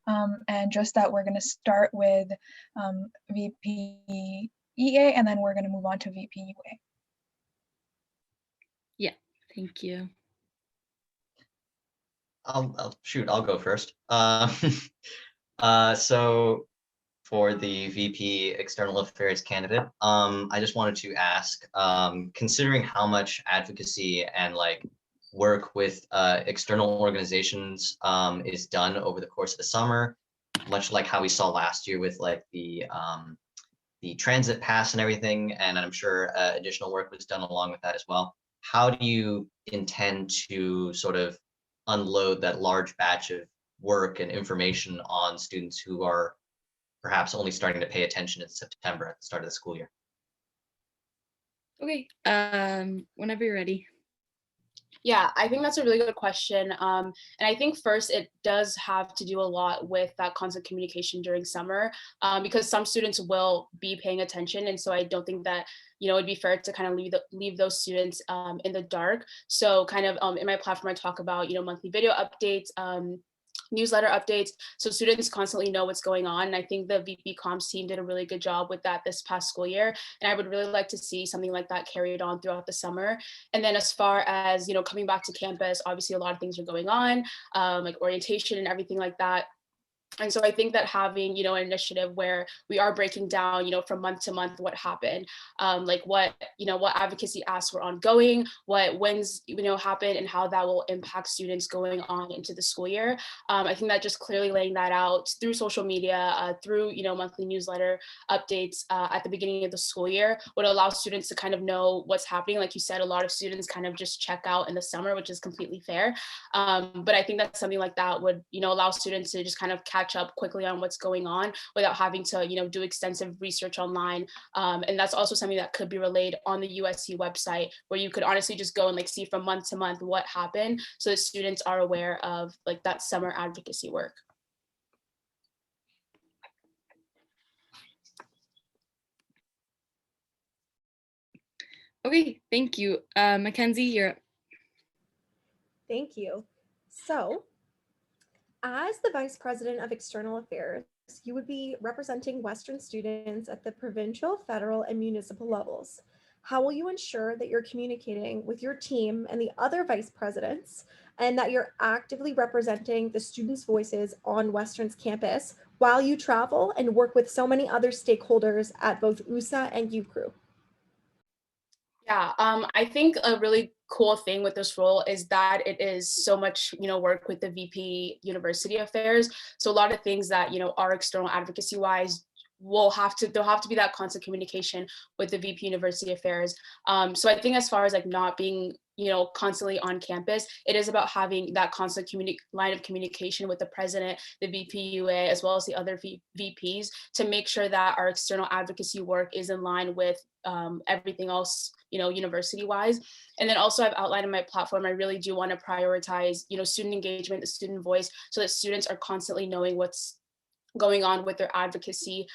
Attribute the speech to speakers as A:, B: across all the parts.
A: and just that we're going to start with Vpea, and then we're going to move on to Vpua.
B: Yeah, thank you.
C: I'll go first. So for the VP External Affairs candidate, I just wanted to ask, considering how much advocacy and like work with external organizations is done over the course of the summer, much like how we saw last year with like the transit pass and everything, and I'm sure additional work was done along with that as well. How do you intend to sort of unload that large batch of work and information on students who are perhaps only starting to pay attention in September at the start of the school year?
B: Okay, whenever you're ready.
D: Yeah, I think that's a really good question. And I think first it does have to do a lot with that constant communication during summer, because some students will be paying attention. And so I don't think that, it'd be fair to kind of leave those students in the dark. So kind of in my platform, I talk about, monthly video updates, newsletter updates, so students constantly know what's going on. And I think the VP comms team did a really good job with that this past school year. And I would really like to see something like that carried on throughout the summer. And then as far as, coming back to campus, obviously a lot of things are going on, like orientation and everything like that. And so I think that having, an initiative where we are breaking down, from month to month what happened, like what advocacy asks were ongoing, what wins, happened, and how that will impact students going on into the school year. I think that just clearly laying that out through social media, through, monthly newsletter updates at the beginning of the school year would allow students to kind of know what's happening. Like you said, a lot of students kind of just check out in the summer, which is completely fair. But I think that something like that would, allow students to just kind of catch up quickly on what's going on without having to, do extensive research online. And that's also something that could be relayed on the USC website, where you could honestly just go and like see from month to month what happened, so that students are aware of like that summer advocacy work.
B: Okay, thank you. Mackenzie, you're up.
E: Thank you. So, as the Vice President of External Affairs, you would be representing Western students at the provincial, federal, and municipal levels. How will you ensure that you're communicating with your team and the other vice presidents, and that you're actively representing the students' voices on Western's campus while you travel and work with so many other stakeholders at both USA and UCRU?
D: Yeah, I think a really cool thing with this role is that it is so much, work with the VP University Affairs. So a lot of things that, are external advocacy wise there'll have to be that constant communication with the VP University Affairs. So I think as far as like not being, constantly on campus, it is about having that constant line of communication with the president, the Vpua, as well as the other VPs, to make sure that our external advocacy work is in line with everything else, university wise. And then also I've outlined in my platform, I really do want to prioritize, student engagement, the student voice, so that students are constantly knowing what's going on with their advocacy.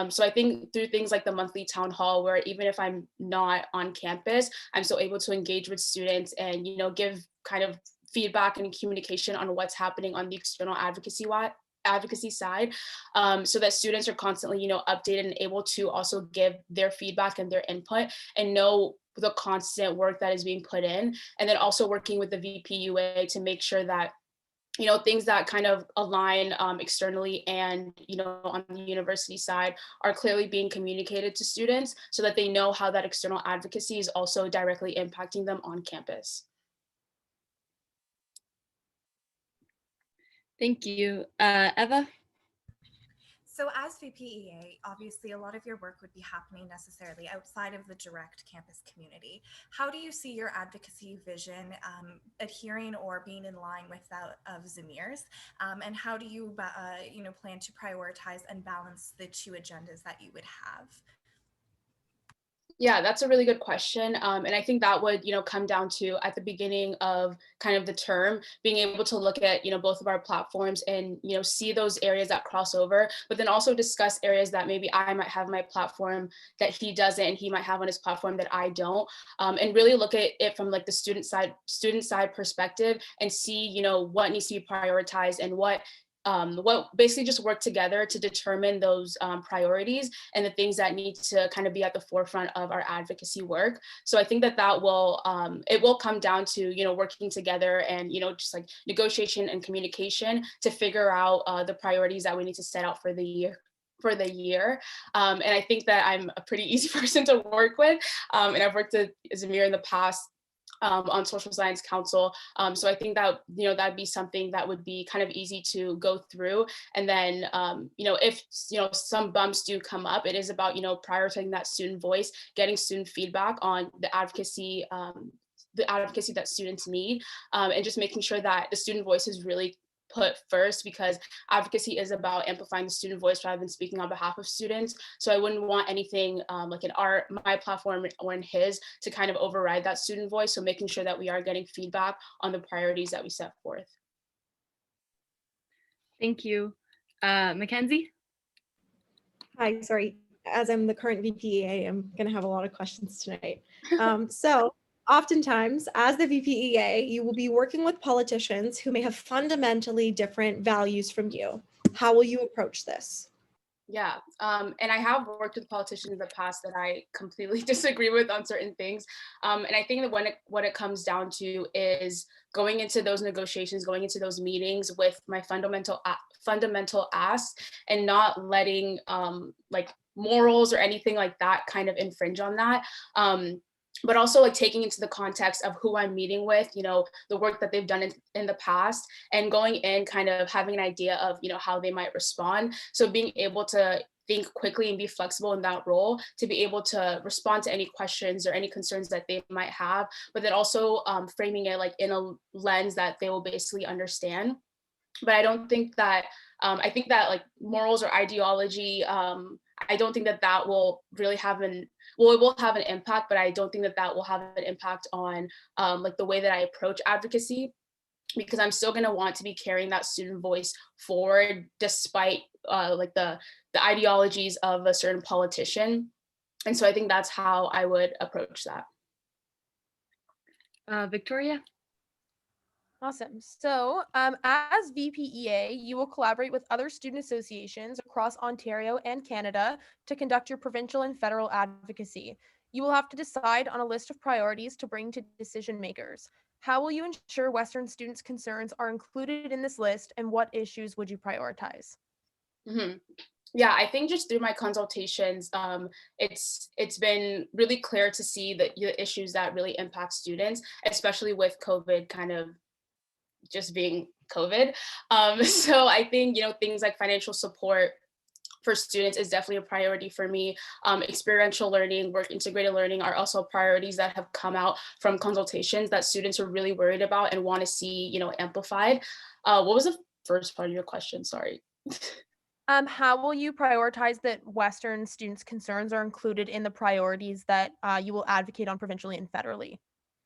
D: So I think through things like the monthly town hall, where even if I'm not on campus, I'm still able to engage with students and, give kind of feedback and communication on what's happening on the external advocacy side, so that students are constantly, updated and able to also give their feedback and their input and know the constant work that is being put in. And then also working with the Vpua to make sure that things that kind of align externally and, on the university side are clearly being communicated to students, so that they know how that external advocacy is also directly impacting them on campus.
B: Thank you. Eva?
F: So as Vpea, obviously a lot of your work would be happening necessarily outside of the direct campus community. How do you see your advocacy vision adhering or being in line with that of Zamir's? And how do you, plan to prioritize and balance the two agendas that you would have?
D: Yeah, that's a really good question. And I think that would, come down to at the beginning of kind of the term, being able to look at, both of our platforms and, see those areas that cross over, but then also discuss areas that maybe I might have my platform that he doesn't, and he might have on his platform that I don't. And really look at it from like the student side perspective and see, what needs to be prioritized and what basically just work together to determine those priorities and the things that need to kind of be at the forefront of our advocacy work. So I think that will it will come down to, you know, working together and, you know, just like negotiation and communication to figure out the priorities that we need to set out for the year. And I think that I'm a pretty easy person to work with. And I've worked with Zamir in the past on Social Science Council. So I think that, you know, that'd be something that would be kind of easy to go through. And then, you know, if, you know, some bumps do come up, it is about, you know, prioritizing that student voice, getting student feedback on the advocacy that students need, and just making sure that the student voice is really put first, because advocacy is about amplifying the student voice rather than speaking on behalf of students. So I wouldn't want anything like in my platform or in his to kind of override that student voice. So making sure that we are getting feedback on the priorities that we set forth.
B: Thank you. Mackenzie?
E: Hi, sorry. As I'm the current Vpea, I'm going to have a lot of questions tonight. So oftentimes, as the Vpea, you will be working with politicians who may have fundamentally different values from you. How will you approach this?
D: Yeah, and I have worked with politicians in the past that I completely disagree with on certain things. And I think that what it comes down to is going into those negotiations, going into those meetings with my fundamental asks, and not letting like morals or anything like that kind of infringe on that. But also like taking into the context of who I'm meeting with, you know, the work that they've done in the past, and going in kind of having an idea of, you know, how they might respond. So being able to think quickly and be flexible in that role to be able to respond to any questions or any concerns that they might have, but then also framing it like in a lens that they will basically understand. But I don't think that, I think that like morals or ideology, I don't think that will really have it will have an impact, but I don't think that will have an impact on like the way that I approach advocacy, because I'm still going to want to be carrying that student voice forward despite like the ideologies of a certain politician. And so I think that's how I would approach that.
B: Victoria?
G: Awesome. So as VPEA, you will collaborate with other student associations across Ontario and Canada to conduct your provincial and federal advocacy. You will have to decide on a list of priorities to bring to decision makers. How will you ensure Western students' concerns are included in this list, and what issues would you prioritize?
D: Mm-hmm. Yeah, I think just through my consultations, it's been really clear to see the issues that really impact students, especially with COVID kind of just being COVID. So I think, you know, things like financial support for students is definitely a priority for me. Experiential learning, work integrated learning are also priorities that have come out from consultations that students are really worried about and want to see, you know, amplified. What was the first part of your question? Sorry.
G: How will you prioritize that Western students' concerns are included in the priorities that you will advocate on provincially and federally?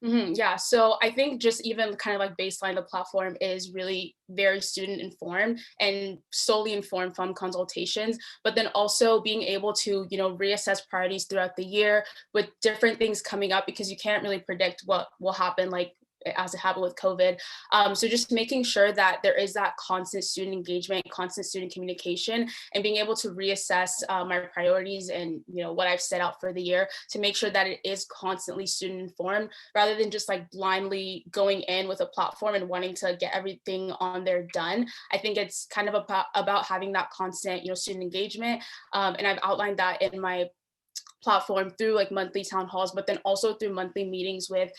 D: Mm-hmm, yeah, so I think just even kind of like baseline, the platform is really very student informed and solely informed from consultations, but then also being able to, you know, reassess priorities throughout the year with different things coming up, because you can't really predict what will happen, like as it happened with COVID. So just making sure that there is that constant student engagement, constant student communication, and being able to reassess my priorities and, you know, what I've set out for the year to make sure that it is constantly student informed, rather than just like blindly going in with a platform and wanting to get everything on there done. I think it's kind of about having that constant, you know, student engagement. And I've outlined that in my platform through like monthly town halls, but then also through monthly meetings with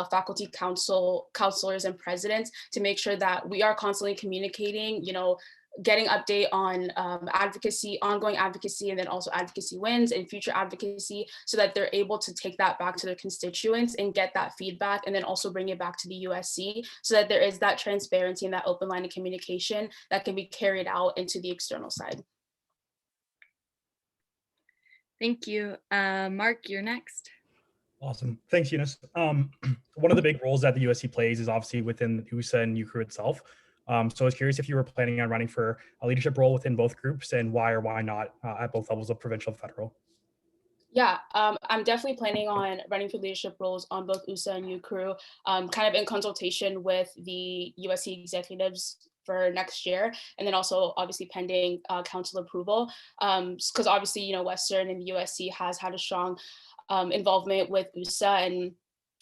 D: faculty counselors and presidents, to make sure that we are constantly communicating, you know, getting update on advocacy, ongoing advocacy, and then also advocacy wins and future advocacy, so that they're able to take that back to their constituents and get that feedback, and then also bring it back to the USC, so that there is that transparency and that open line of communication that can be carried out into the external side.
B: Thank you. Mark, you're next.
H: Awesome. Thanks, Eunice. One of the big roles that the USC plays is obviously within USA and UCRU itself. So I was curious if you were planning on running for a leadership role within both groups, and why or why not at both levels of provincial and federal.
D: Yeah, I'm definitely planning on running for leadership roles on both USA and UCRU, kind of in consultation with the USC executives for next year, and then also obviously pending council approval, because obviously, you know, Western and the USC has had a strong involvement with USA, and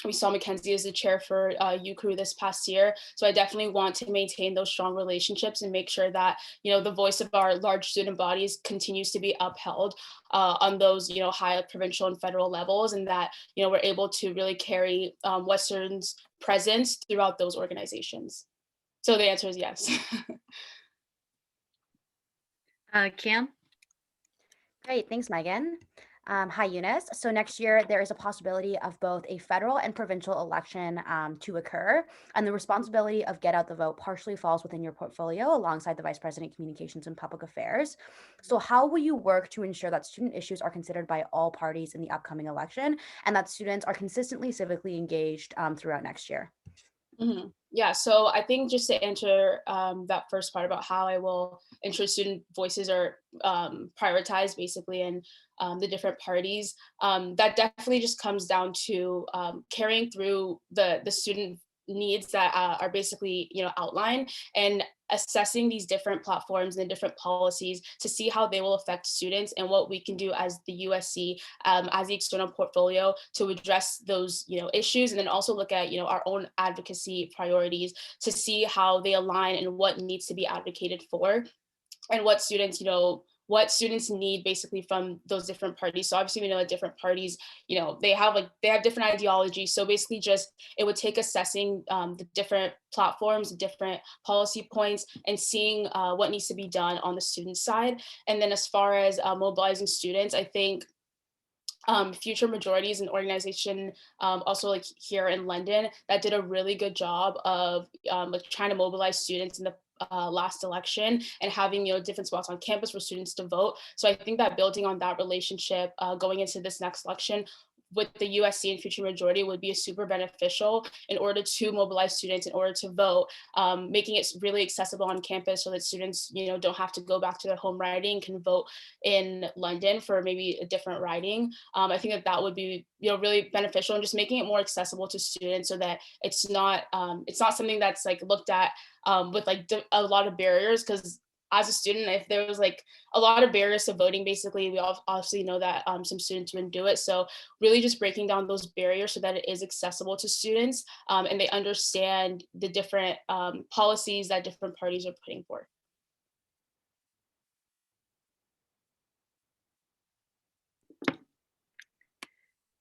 D: we saw Mackenzie as the chair for UCRU this past year. So I definitely want to maintain those strong relationships and make sure that, you know, the voice of our large student bodies continues to be upheld on those, you know, high provincial and federal levels, and that, you know, we're able to really carry Western's presence throughout those organizations. So the answer is yes.
B: Cam?
I: Great, thanks, Megan. Hi, Eunice. So next year, there is a possibility of both a federal and provincial election to occur, and the responsibility of Get Out the Vote partially falls within your portfolio alongside the Vice President Communications and Public Affairs. So how will you work to ensure that student issues are considered by all parties in the upcoming election, and that students are consistently civically engaged throughout next year?
D: Mm-hmm. Yeah, so I think just to answer that first part about how I will ensure student voices are prioritized basically in the different parties, that definitely just comes down to carrying through the student needs that are basically, you know, outlined, and assessing these different platforms and different policies to see how they will affect students and what we can do as the USC, as the external portfolio to address those, you know, issues, and then also look at, you know, our own advocacy priorities to see how they align and what needs to be advocated for, and what students, you know, what students need basically from those different parties. So obviously we know that different parties, you know, they have different ideologies. So basically just, it would take assessing the different platforms, different policy points, and seeing what needs to be done on the student side. And then as far as mobilizing students, I think Future Majority is an organization also like here in London that did a really good job of like trying to mobilize students in the last election, and having, you know, different spots on campus for students to vote. So I think that building on that relationship going into this next election with the USC and Future Majority would be super beneficial in order to mobilize students in order to vote, making it really accessible on campus so that students, you know, don't have to go back to their home riding, can vote in London for maybe a different riding. I think that that would be, you know, really beneficial, and just making it more accessible to students so that it's not something that's like looked at with like a lot of barriers, because as a student, if there was like a lot of barriers to voting, basically, we obviously know that some students wouldn't do it. So really just breaking down those barriers so that it is accessible to students and they understand the different policies that different parties are putting forth.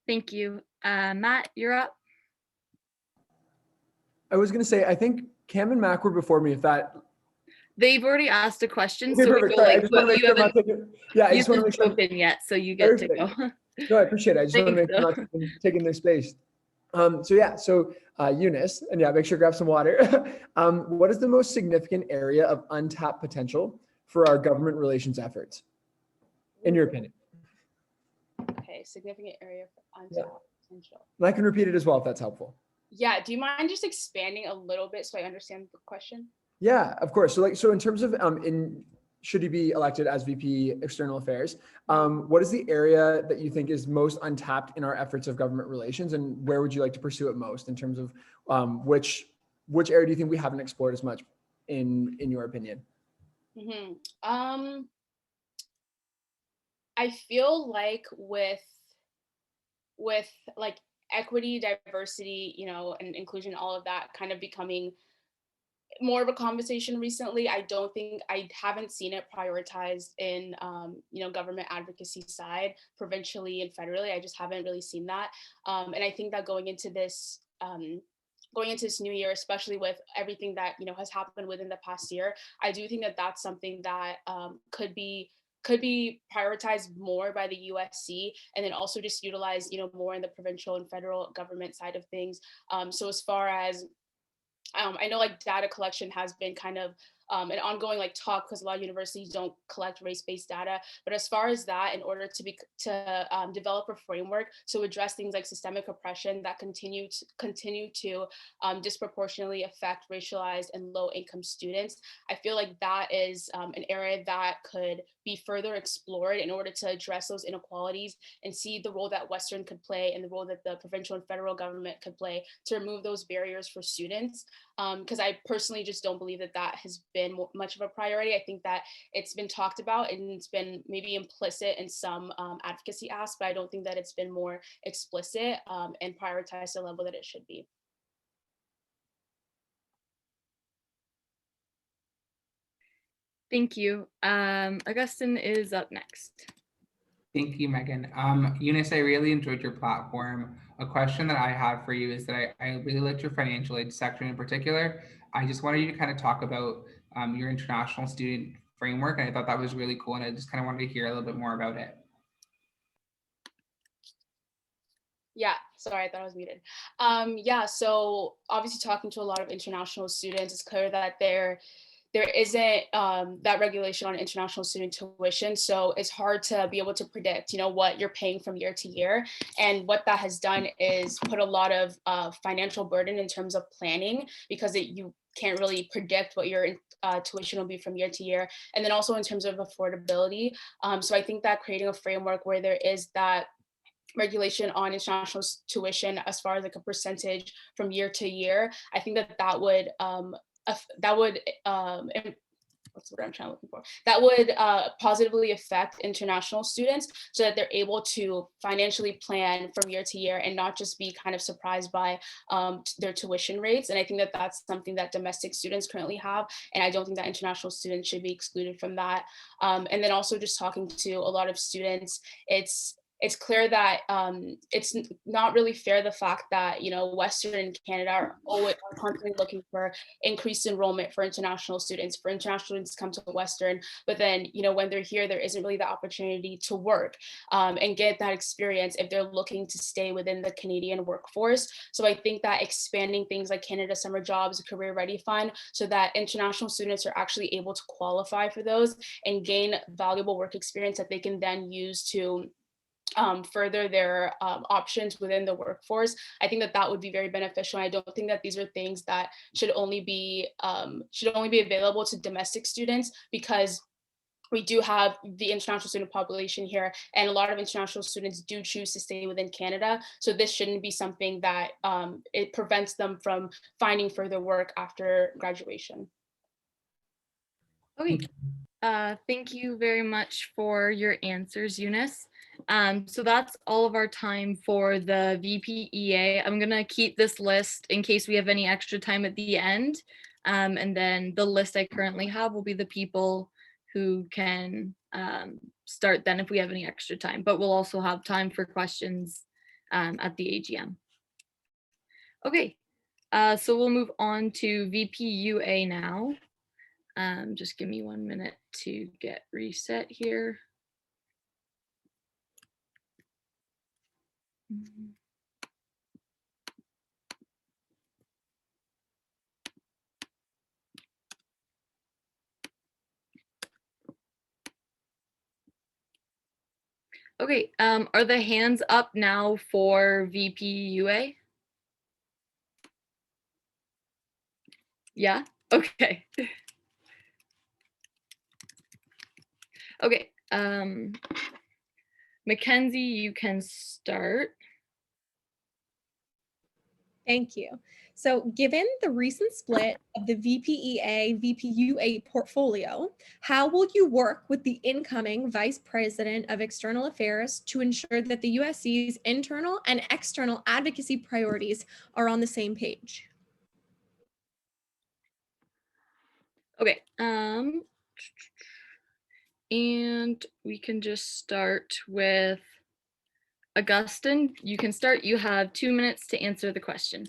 B: Thank you. Matt, you're up.
J: I was going to say, I think Cam and Mac were before me. If that.
B: They've already asked a question,
J: Okay,
B: so
J: perfect.
B: we feel like, but you haven't
J: I just want to make sure.
B: Spoken yet, so you get to go.
J: No, I appreciate it. I just want to make
B: Thanks,
J: sure I'm not taking their space. So Eunice, and yeah, make sure to grab some water. What is the most significant area of untapped potential for our government relations efforts, in your opinion?
D: Okay, significant area for untapped potential.
J: And I can repeat it as well if that's helpful.
D: Yeah, do you mind just expanding a little bit so I understand the question?
J: Yeah, of course. So in terms of should he be elected as VP External Affairs, what is the area that you think is most untapped in our efforts of government relations, and where would you like to pursue it most in terms of which area do you think we haven't explored as much in your opinion?
D: Mm-hmm. I feel like with like equity, diversity, you know, and inclusion, all of that kind of becoming more of a conversation recently. I haven't seen it prioritized in you know, government advocacy side, provincially and federally. I just haven't really seen that. And I think that going into this new year, especially with everything that, you know, has happened within the past year, I do think that that's something that could be prioritized more by the USC, and then also just utilized, you know, more in the provincial and federal government side of things. So as far as I know, like, data collection has been kind of an ongoing like talk, because a lot of universities don't collect race-based data. But as far as that, in order to develop a framework to address things like systemic oppression that continue to disproportionately affect racialized and low-income students, I feel like that is an area that could be further explored in order to address those inequalities and see the role that Western could play and the role that the provincial and federal government could play to remove those barriers for students. because I personally just don't believe that that has been much of a priority. I think that it's been talked about and it's been maybe implicit in some advocacy asks, but I don't think that it's been more explicit and prioritized to the level that it should be.
B: Thank you. Augustine is up next.
K: Thank you, Megan. Eunice, I really enjoyed your platform. A question that I have for you is that I really liked your financial aid section in particular. I just wanted you to kind of talk about your international student framework, and I thought that was really cool, and I just kind of wanted to hear a little bit more about it.
D: Yeah, sorry, I thought I was muted. Yeah, so obviously talking to a lot of international students, it's clear that there isn't that regulation on international student tuition. So it's hard to be able to predict, what you're paying from year to year. And what that has done is put a lot of financial burden in terms of planning, because you can't really predict what your tuition will be from year to year. And then also in terms of affordability. So I think that creating a framework where there is that regulation on international tuition as far as like a percentage from year to year, I think that would what's the word I'm trying to looking for? That would positively affect international students so that they're able to financially plan from year to year and not just be kind of surprised by their tuition rates. And I think that that's something that domestic students currently have. And I don't think that international students should be excluded from that. And then also just talking to a lot of students, it's clear that it's not really fair, the fact that, Western Canada are constantly looking for increased enrollment for international students to come to Western, but then, when they're here, there isn't really the opportunity to work and get that experience if they're looking to stay within the Canadian workforce. So I think that expanding things like Canada Summer Jobs, Career Ready Fund, so that international students are actually able to qualify for those and gain valuable work experience that they can then use to further their options within the workforce. I think that would be very beneficial. I don't think that these are things that should only be available to domestic students, because we do have the international student population here, and a lot of international students do choose to stay within Canada. So this shouldn't be something that it prevents them from finding further work after graduation.
B: Okay. Thank you very much for your answers, Eunice. So that's all of our time for the Vpea. I'm gonna keep this list in case we have any extra time at the end. And then the list I currently have will be the people who can start then if we have any extra time, but we'll also have time for questions at the AGM. Okay, so we'll move on to Vpua now. Just give me 1 minute to get reset here. Okay, are the hands up now for Vpua? Yeah, okay. Okay, Mackenzie, you can start.
E: Thank you. So given the recent split of the Vpea, Vpua portfolio, how will you work with the incoming Vice President of External Affairs to ensure that the USC's internal and external advocacy priorities are on the same page?
B: Okay, and we can just start with Augustine. You can start. You have 2 minutes to answer the question.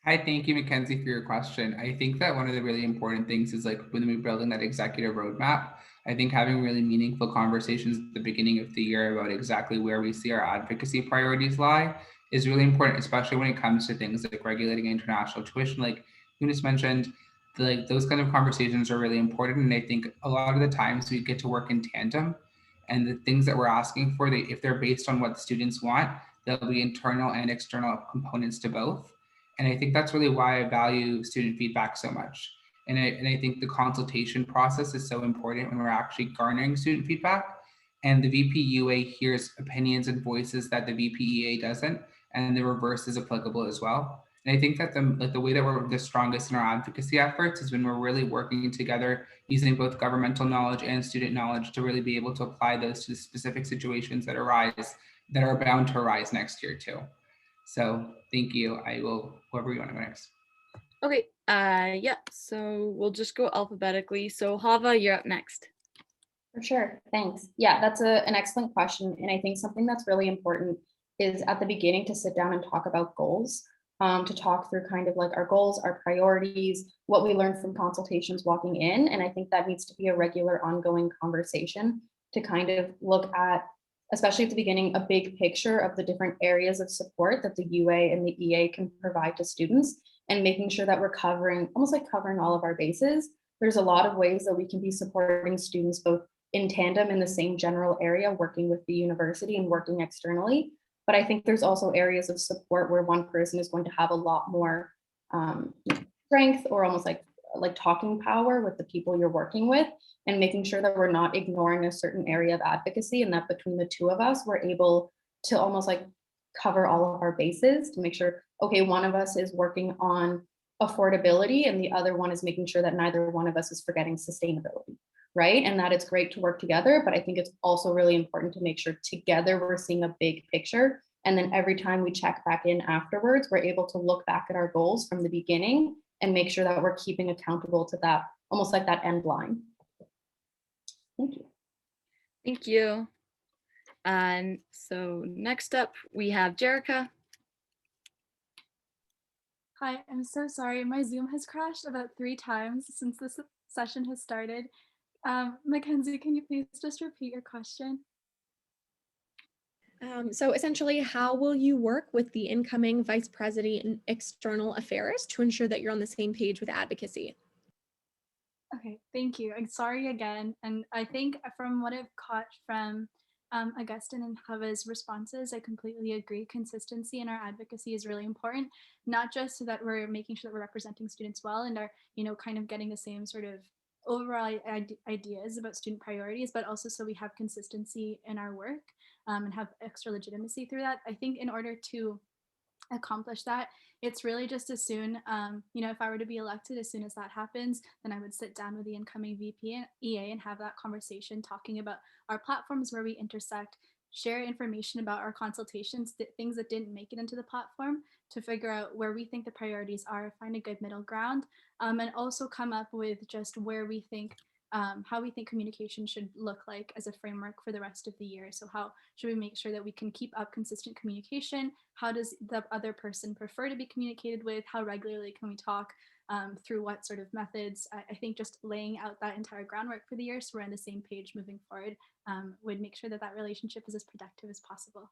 K: Hi, thank you, Mackenzie, for your question. I think that one of the really important things is like when we're building that executive roadmap, I think having really meaningful conversations at the beginning of the year about exactly where we see our advocacy priorities lie is really important, especially when it comes to things like regulating international tuition. Like you just mentioned, those kind of conversations are really important. And I think a lot of the times we get to work in tandem, and the things that we're asking for, if they're based on what the students want, there'll be internal and external components to both. And I think that's really why I value student feedback so much. And I think the consultation process is so important when we're actually garnering student feedback. And the Vpua hears opinions and voices that the Vpea doesn't, and the reverse is applicable as well. And I think that the way that we're the strongest in our advocacy efforts is when we're really working together, using both governmental knowledge and student knowledge to really be able to apply those to the specific situations that arise, that are bound to arise next year too. So thank you. I will, whoever you want to go next.
B: Okay, yeah, so we'll just go alphabetically. So Hava, you're up next.
L: For sure, thanks. Yeah, that's an excellent question. And I think something that's really important is at the beginning to sit down and talk about goals, to talk through kind of like our goals, our priorities, what we learned from consultations walking in. And I think that needs to be a regular ongoing conversation to kind of look at, especially at the beginning, a big picture of the different areas of support that the UA and the EA can provide to students, and making sure that we're covering, almost like covering all of our bases. There's a lot of ways that we can be supporting students both in tandem in the same general area, working with the university and working externally. But I think there's also areas of support where one person is going to have a lot more strength, or almost like talking power with the people you're working with, and making sure that we're not ignoring a certain area of advocacy, and that between the two of us, we're able to almost like cover all of our bases to make sure, okay, one of us is working on affordability and the other one is making sure that neither one of us is forgetting sustainability, right? And that it's great to work together, but I think it's also really important to make sure together we're seeing a big picture. And then every time we check back in afterwards, we're able to look back at our goals from the beginning and make sure that we're keeping accountable to that, almost like that end line. Thank you.
B: Thank you. And so next up, we have Jerica.
M: Hi, I'm so sorry. My Zoom has crashed about 3 times since this session has started. Mackenzie, can you please just repeat your question?
E: So essentially, how will you work with the incoming Vice President in External Affairs to ensure that you're on the same page with advocacy?
M: Okay, thank you. I'm sorry again. And I think from what I've caught from Augustine and Hava's responses, I completely agree. Consistency in our advocacy is really important, not just so that we're making sure that we're representing students well and are, kind of getting the same sort of overall ideas about student priorities, but also so we have consistency in our work and have extra legitimacy through that. I think in order to accomplish that, it's really just as soon, if I were to be elected, as soon as that happens, then I would sit down with the incoming VP and EA and have that conversation, talking about our platforms where we intersect, share information about our consultations, things that didn't make it into the platform, to figure out where we think the priorities are, find a good middle ground, and also come up with just where we think, how we think communication should look like as a framework for the rest of the year. So how should we make sure that we can keep up consistent communication? How does the other person prefer to be communicated with? How regularly can we talk? Through what sort of methods? I think just laying out that entire groundwork for the year so we're on the same page moving forward would make sure that that relationship is as productive as possible.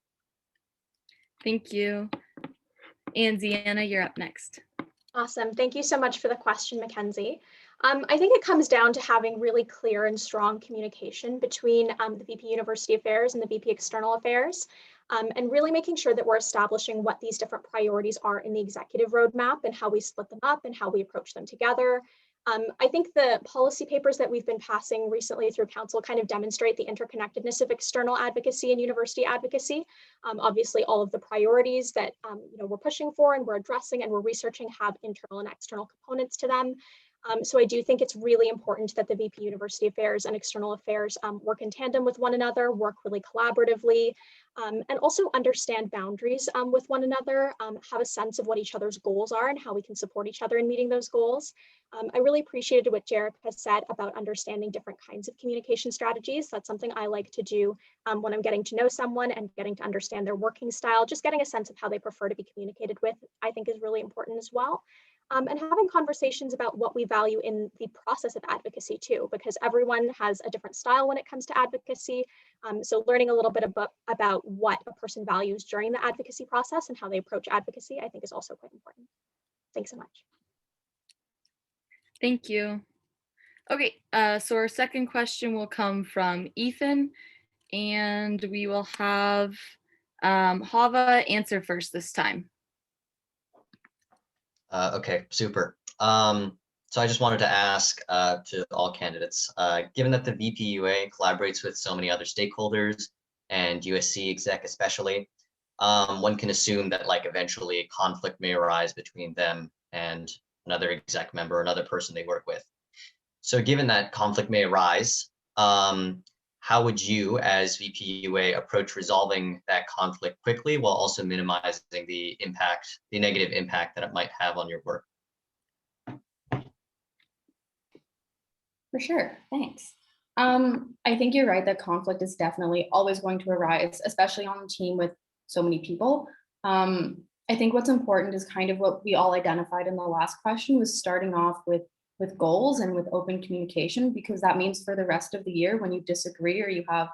B: Thank you. And Ziana, you're up next.
N: Awesome. Thank you so much for the question, Mackenzie. I think it comes down to having really clear and strong communication between the VP University Affairs and the VP External Affairs, and really making sure that we're establishing what these different priorities are in the executive roadmap and how we split them up and how we approach them together. I think the policy papers that we've been passing recently through council kind of demonstrate the interconnectedness of external advocacy and university advocacy. Obviously, all of the priorities that we're pushing for and we're addressing and we're researching have internal and external components to them. So I do think it's really important that the VP University Affairs and External Affairs work in tandem with one another, work really collaboratively, and also understand boundaries with one another, have a sense of what each other's goals are and how we can support each other in meeting those goals. I really appreciated what Jerica said about understanding different kinds of communication strategies. That's something I like to do when I'm getting to know someone and getting to understand their working style. Just getting a sense of how they prefer to be communicated with, I think, is really important as well. And having conversations about what we value in the process of advocacy too, because everyone has a different style when it comes to advocacy. So learning a little bit about what a person values during the advocacy process and how they approach advocacy, I think, is also quite important. Thanks so much.
B: Thank you. Okay, so our second question will come from Ethan, and we will have Hava answer first this time.
C: Okay, super. So I just wanted to ask to all candidates, given that the Vpua collaborates with so many other stakeholders and USC exec especially, one can assume that like eventually conflict may arise between them and another exec member, another person they work with. So given that conflict may arise, how would you as Vpua approach resolving that conflict quickly while also minimizing the impact, the negative impact that it might have on your work?
L: For sure, thanks. I think you're right that conflict is definitely always going to arise, especially on a team with so many people. I think what's important is kind of what we all identified in the last question was starting off with goals and with open communication, because that means for the rest of the year, when you disagree or you have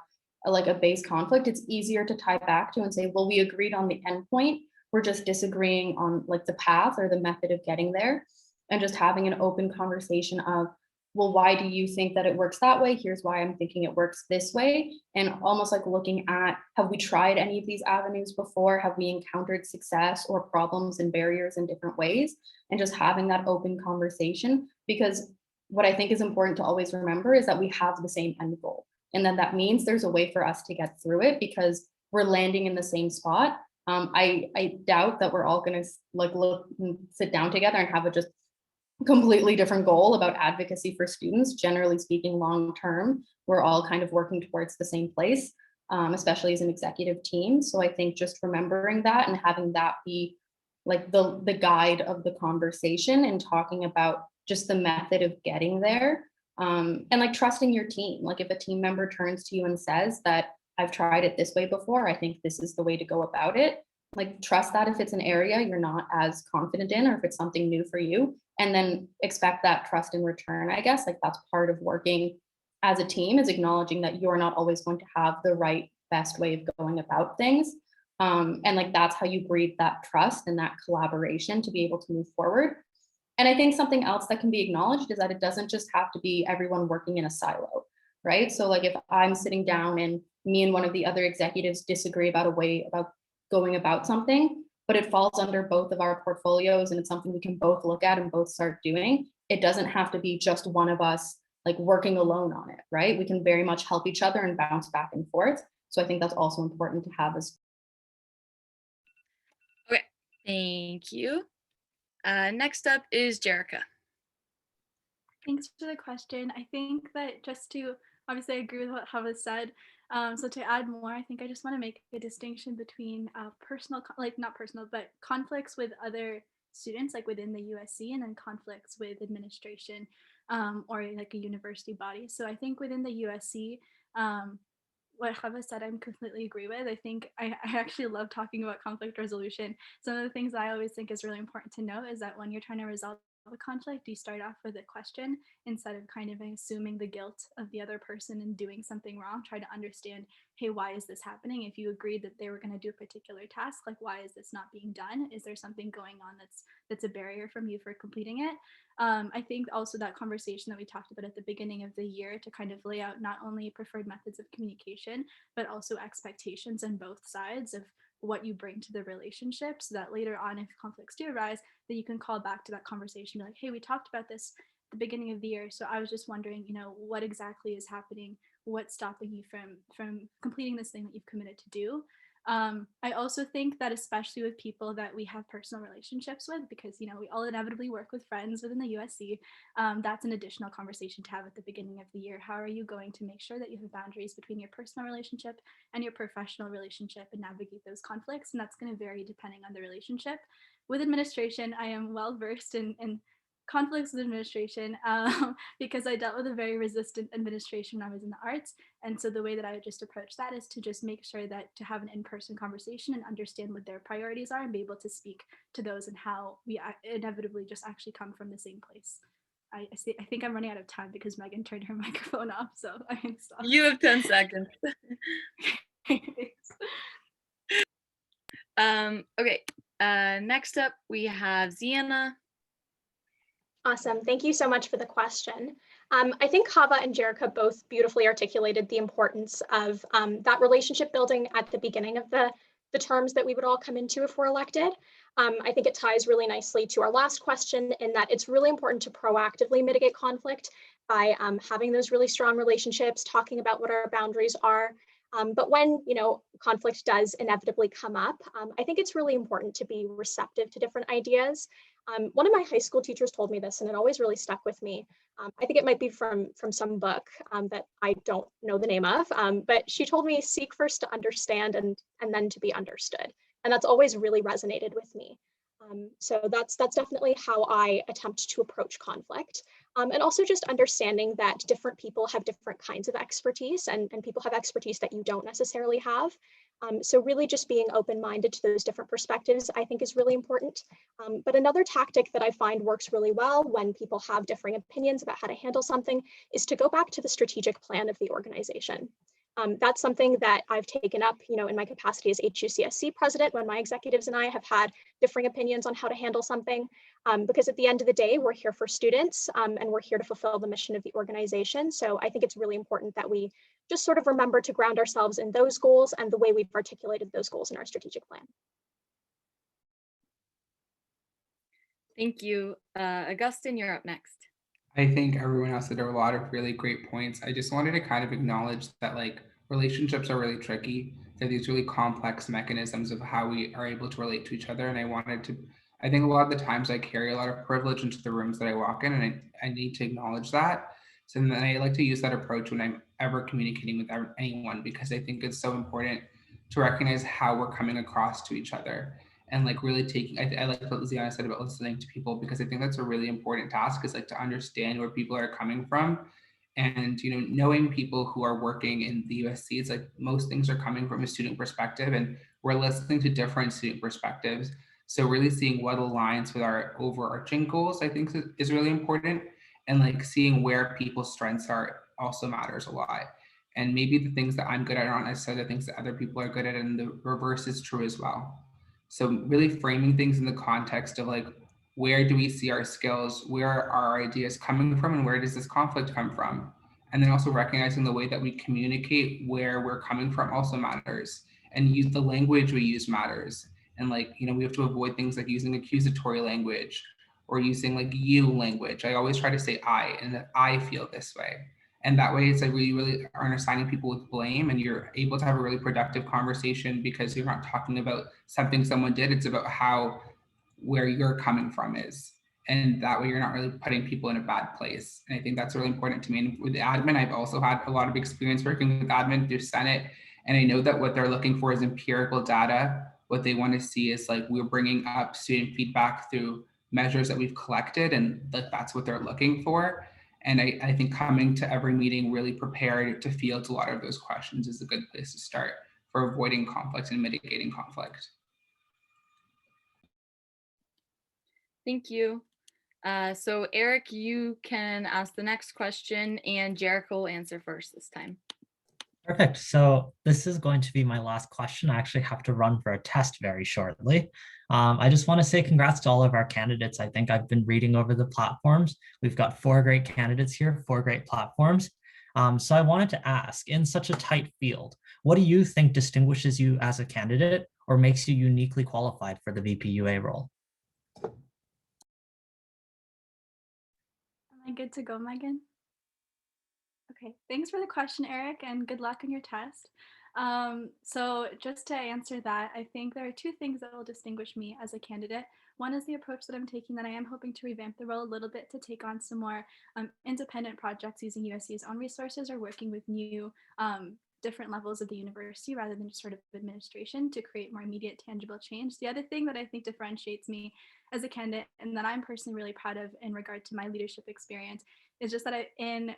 L: a base conflict, it's easier to tie back to and say, well, we agreed on the endpoint. We're just disagreeing on like the path or the method of getting there, and just having an open conversation of, well, why do you think that it works that way? Here's why I'm thinking it works this way. And almost like looking at, have we tried any of these avenues before? Have we encountered success or problems and barriers in different ways? And just having that open conversation, because what I think is important to always remember is that we have the same end goal. And then that means there's a way for us to get through it because we're landing in the same spot. I doubt that we're all gonna like look and sit down together and have a just completely different goal about advocacy for students. Generally speaking, long term, we're all kind of working towards the same place, especially as an executive team. So I think just remembering that and having that be like the guide of the conversation and talking about just the method of getting there, and like trusting your team. Like if a team member turns to you and says that I've tried it this way before, I think this is the way to go about it. Like trust that if it's an area you're not as confident in, or if it's something new for you, and then expect that trust in return. I guess like that's part of working as a team, is acknowledging that you're not always going to have the right best way of going about things. And like that's how you breed that trust and that collaboration to be able to move forward. And I think something else that can be acknowledged is that it doesn't just have to be everyone working in a silo, right? So like if I'm sitting down and me and one of the other executives disagree about a way about going about something, but it falls under both of our portfolios and it's something we can both look at and both start doing, it doesn't have to be just one of us like working alone on it, right? We can very much help each other and bounce back and forth. So I think that's also important to have as.
B: Okay, thank you. Next up is Jerica.
M: Thanks for the question. I think that just to, obviously I agree with what Hava said. So to add more, I think I just want to make a distinction between personal, like not personal, but conflicts with other students, like within the USC, and then conflicts with administration or like a university body. So I think within the USC, what Hava said, I'm completely agree with. I think I actually love talking about conflict resolution. Some of the things I always think is really important to know is that when you're trying to resolve a conflict, you start off with a question instead of kind of assuming the guilt of the other person and doing something wrong. Try to understand, hey, why is this happening? If you agreed that they were going to do a particular task, like why is this not being done? Is there something going on that's a barrier from you for completing it? I think also that conversation that we talked about at the beginning of the year to kind of lay out not only preferred methods of communication, but also expectations on both sides of what you bring to the relationship, so that later on, if conflicts do arise, that you can call back to that conversation, be like, hey, we talked about this at the beginning of the year, so I was just wondering, what exactly is happening? What's stopping you from completing this thing that you've committed to do? I also think that especially with people that we have personal relationships with, because we all inevitably work with friends within the USC, that's an additional conversation to have at the beginning of the year. How are you going to make sure that you have boundaries between your personal relationship and your professional relationship and navigate those conflicts? And that's going to vary depending on the relationship. With administration, I am well versed in conflicts with administration because I dealt with a very resistant administration when I was in the arts. And so the way that I would just approach that is to just make sure that to have an in-person conversation and understand what their priorities are and be able to speak to those and how we inevitably just actually come from the same place. I think I'm running out of time because Megan turned her microphone off, so I can stop.
B: You have 10 seconds. Okay, next up we have Ziana.
N: Awesome. Thank you so much for the question. I think Hava and Jerica both beautifully articulated the importance of that relationship building at the beginning of the terms that we would all come into if we're elected. I think it ties really nicely to our last question in that it's really important to proactively mitigate conflict by having those really strong relationships, talking about what our boundaries are. But when, conflict does inevitably come up, I think it's really important to be receptive to different ideas. One of my high school teachers told me this, and it always really stuck with me. I think it might be from some book that I don't know the name of, but she told me, seek first to understand and then to be understood. And that's always really resonated with me. So that's definitely how I attempt to approach conflict. And also just understanding that different people have different kinds of expertise and people have expertise that you don't necessarily have. So really just being open-minded to those different perspectives, I think is really important. But another tactic that I find works really well when people have differing opinions about how to handle something is to go back to the strategic plan of the organization. That's something that I've taken up, in my capacity as HUCSC president, when my executives and I have had differing opinions on how to handle something, because at the end of the day, we're here for students and we're here to fulfill the mission of the organization. So I think it's really important that we just sort of remember to ground ourselves in those goals and the way we've articulated those goals in our strategic plan.
B: Thank you. Augustine, you're up next.
K: I think everyone else said a lot of really great points. I just wanted to kind of acknowledge that relationships are really tricky. They're these really complex mechanisms of how we are able to relate to each other. And I think a lot of the times I carry a lot of privilege into the rooms that I walk in, and I need to acknowledge that. So then I like to use that approach when I'm ever communicating with anyone, because I think it's so important to recognize how we're coming across to each other. And really taking, I like what Luciana said about listening to people, because I think that's a really important task, is to understand where people are coming from. And knowing people who are working in the USC, it's most things are coming from a student perspective, and we're listening to different student perspectives. So really seeing what aligns with our overarching goals, I think is really important. And seeing where people's strengths are also matters a lot. And maybe the things that I'm good at aren't necessarily the things that other people are good at, and the reverse is true as well. So really framing things in the context of where do we see our skills, where are our ideas coming from, and where does this conflict come from? And then also recognizing the way that we communicate where we're coming from also matters, and use the language we use matters. And we have to avoid things like using accusatory language or using you language. I always try to say I, and that I feel this way. And that way it's we really aren't assigning people with blame, and you're able to have a really productive conversation, because you're not talking about something someone did. It's about where you're coming from is. And that way you're not really putting people in a bad place. And I think that's really important to me. And with admin, I've also had a lot of experience working with admin through Senate. And I know that what they're looking for is empirical data. What they want to see is we're bringing up student feedback through measures that we've collected, and that's what they're looking for. And I think coming to every meeting really prepared to field a lot of those questions is a good place to start for avoiding conflict and mitigating conflict.
B: Thank you. So Eric, you can ask the next question, and Jericho will answer first this time.
O: Perfect. So this is going to be my last question. I actually have to run for a test very shortly. I just want to say congrats to all of our candidates. I think I've been reading over the platforms. We've got 4 great candidates here, 4 great platforms. So I wanted to ask, in such a tight field, what do you think distinguishes you as a candidate or makes you uniquely qualified for the Vpua role?
M: Am I good to go, Megan? Okay, thanks for the question, Eric, and good luck on your test. So just to answer that, I think there are 2 things that will distinguish me as a candidate. One is the approach that I'm taking, that I am hoping to revamp the role a little bit to take on some more independent projects using USC's own resources, or working with new different levels of the university rather than just sort of administration, to create more immediate tangible change. The other thing that I think differentiates me as a candidate, and that I'm personally really proud of in regard to my leadership experience, is just that in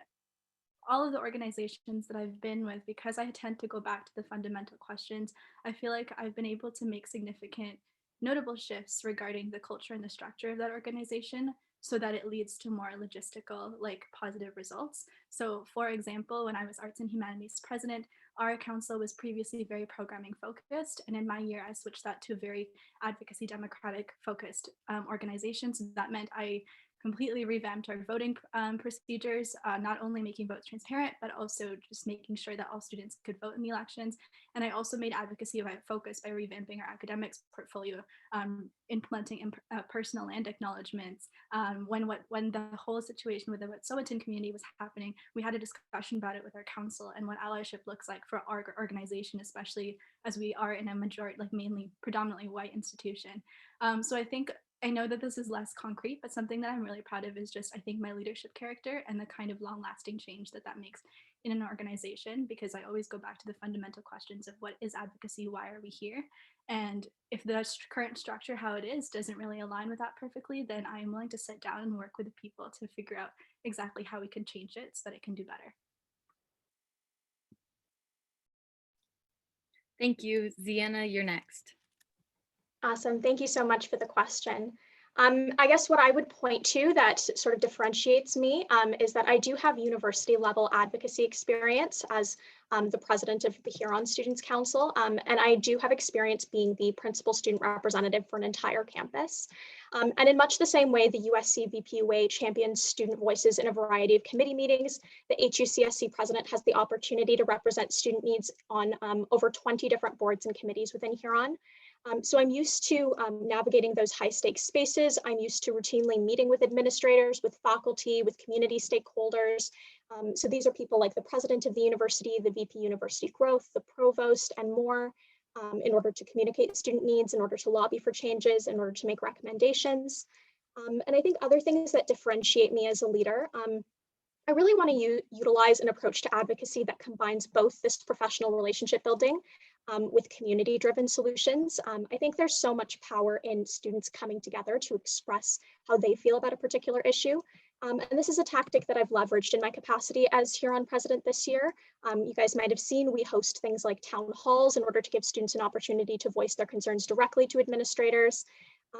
M: all of the organizations that I've been with, because I tend to go back to the fundamental questions, I feel like I've been able to make significant notable shifts regarding the culture and the structure of that organization, so that it leads to more logistical, positive results. So for example, when I was Arts and Humanities president, our council was previously very programming focused. And in my year, I switched that to a very advocacy democratic focused organization. So that meant I completely revamped our voting procedures, not only making votes transparent, but also just making sure that all students could vote in the elections. And I also made advocacy a focus by revamping our academics portfolio, implementing personal land acknowledgements. When the whole situation with the Wet'suwet'en community was happening, we had a discussion about it with our council and what allyship looks like for our organization, especially as we are in a majority, like mainly predominantly white institution. So I know that this is less concrete, but something that I'm really proud of is just, I think, my leadership character and the kind of long lasting change that makes in an organization, because I always go back to the fundamental questions of what is advocacy, why are we here? And if the current structure, how it is, doesn't really align with that perfectly, then I am willing to sit down and work with the people to figure out exactly how we can change it so that it can do better.
B: Thank you. Ziana, you're next.
N: Awesome. Thank you so much for the question. I guess what I would point to that sort of differentiates me is that I do have university level advocacy experience as the president of the Huron Students Council, and I do have experience being the principal student representative for an entire campus. And in much the same way the USC Vpua champions student voices in a variety of committee meetings, the HUCSC president has the opportunity to represent student needs on over 20 different boards and committees within Huron. So I'm used to navigating those high stakes spaces. I'm used to routinely meeting with administrators, with faculty, with community stakeholders. So these are people like the president of the university, the VP University Growth, the provost, and more, in order to communicate student needs, in order to lobby for changes, in order to make recommendations. And I think other things that differentiate me as a leader, I really want to utilize an approach to advocacy that combines both this professional relationship building with community-driven solutions. I think there's so much power in students coming together to express how they feel about a particular issue. And this is a tactic that I've leveraged in my capacity as Huron president this year. You guys might have seen we host things like town halls in order to give students an opportunity to voice their concerns directly to administrators.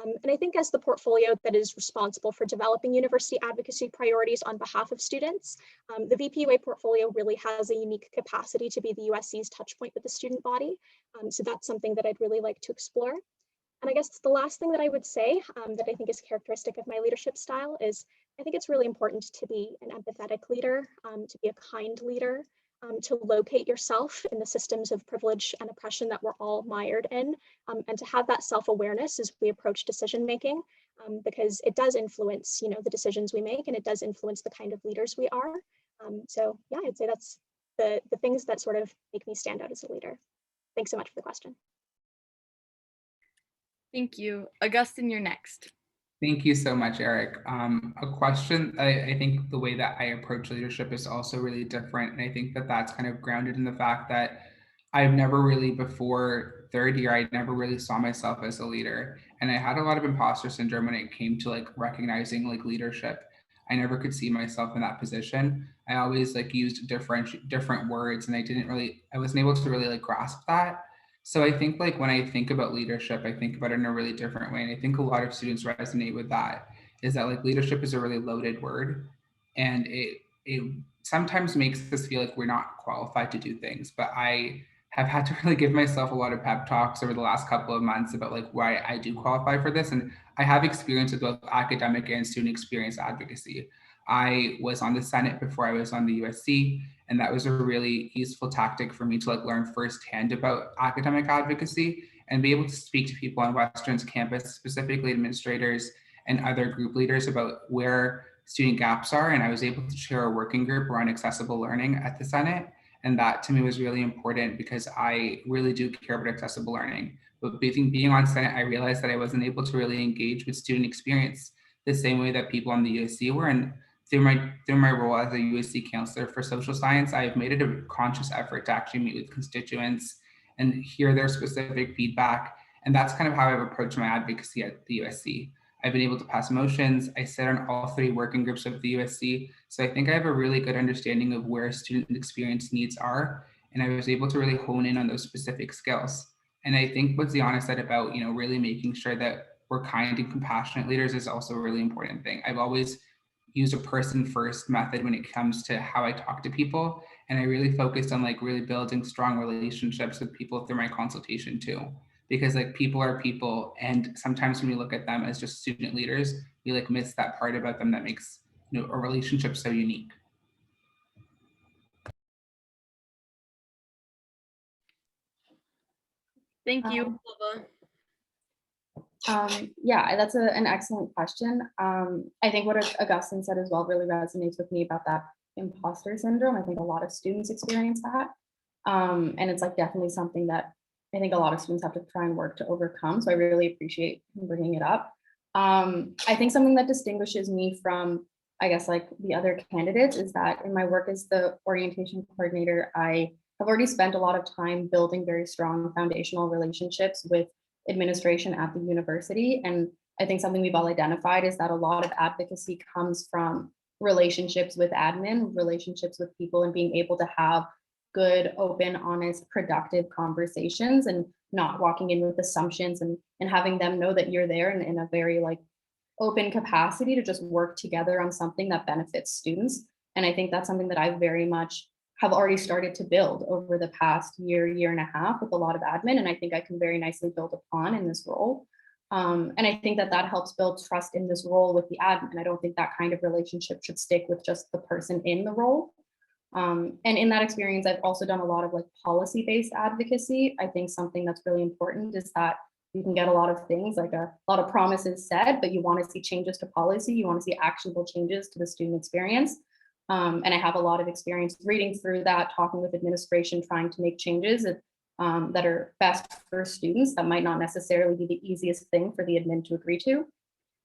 N: And I think as the portfolio that is responsible for developing university advocacy priorities on behalf of students, the Vpua portfolio really has a unique capacity to be the USC's touch point with the student body. So that's something that I'd really like to explore. And I guess the last thing that I would say that I think is characteristic of my leadership style is I think it's really important to be an empathetic leader, to be a kind leader, to locate yourself in the systems of privilege and oppression that we're all mired in, and to have that self-awareness as we approach decision making, because it does influence, the decisions we make, and it does influence the kind of leaders we are. So yeah, I'd say that's the things that sort of make me stand out as a leader. Thanks so much for the question.
B: Thank you. Augustine, you're next.
K: Thank you so much, Eric. A question, I think the way that I approach leadership is also really different. And I think that that's kind of grounded in the fact that I've never really, before third year, I never really saw myself as a leader. And I had a lot of imposter syndrome when it came to like recognizing like leadership. I never could see myself in that position. I always like used different words, and I wasn't able to really like grasp that. So I think like when I think about leadership, I think about it in a really different way. And I think a lot of students resonate with that, is that like leadership is a really loaded word. And it sometimes makes us feel like we're not qualified to do things. But I have had to really give myself a lot of pep talks over the last couple of months about like why I do qualify for this. And I have experience with both academic and student experience advocacy. I was on the Senate before I was on the USC. And that was a really useful tactic for me to like learn firsthand about academic advocacy and be able to speak to people on Western's campus, specifically administrators and other group leaders, about where student gaps are. And I was able to chair a working group around accessible learning at the Senate. And that to me was really important because I really do care about accessible learning. But being on Senate, I realized that I wasn't able to really engage with student experience the same way that people on the USC were. And through my role as a USC counselor for social science, I've made it a conscious effort to actually meet with constituents and hear their specific feedback. And that's kind of how I've approached my advocacy at the USC. I've been able to pass motions. I sit on all 3 working groups of the USC. So I think I have a really good understanding of where student experience needs are. And I was able to really hone in on those specific skills. And I think what Ziana said about, really making sure that we're kind and compassionate leaders is also a really important thing. I've always use a person first method when it comes to how I talk to people. And I really focused on like really building strong relationships with people through my consultation too. Because like people are people, and sometimes when we look at them as just student leaders, we like miss that part about them that makes, you know, a relationship so unique.
B: Thank you, Lava.
L: Yeah, that's an excellent question. I think what Augustine said as well really resonates with me about that imposter syndrome. I think a lot of students experience that. And it's like definitely something that I think a lot of students have to try and work to overcome. So I really appreciate him bringing it up. I think something that distinguishes me from, I guess, like the other candidates is that in my work as the orientation coordinator, I have already spent a lot of time building very strong foundational relationships with administration at the university. And I think something we've all identified is that a lot of advocacy comes from relationships with admin, relationships with people, and being able to have good, open, honest, productive conversations and not walking in with assumptions and having them know that you're there in a very like open capacity to just work together on something that benefits students. And I think that's something that I very much have already started to build over the past year and a half with a lot of admin. And I think I can very nicely build upon in this role. And I think that that helps build trust in this role with the admin. I don't think that kind of relationship should stick with just the person in the role. And in that experience, I've also done a lot of like policy-based advocacy. I think something that's really important is that you can get a lot of things, like a lot of promises said, but you want to see changes to policy. You want to see actionable changes to the student experience. And I have a lot of experience reading through that, talking with administration, trying to make changes that are best for students that might not necessarily be the easiest thing for the admin to agree to.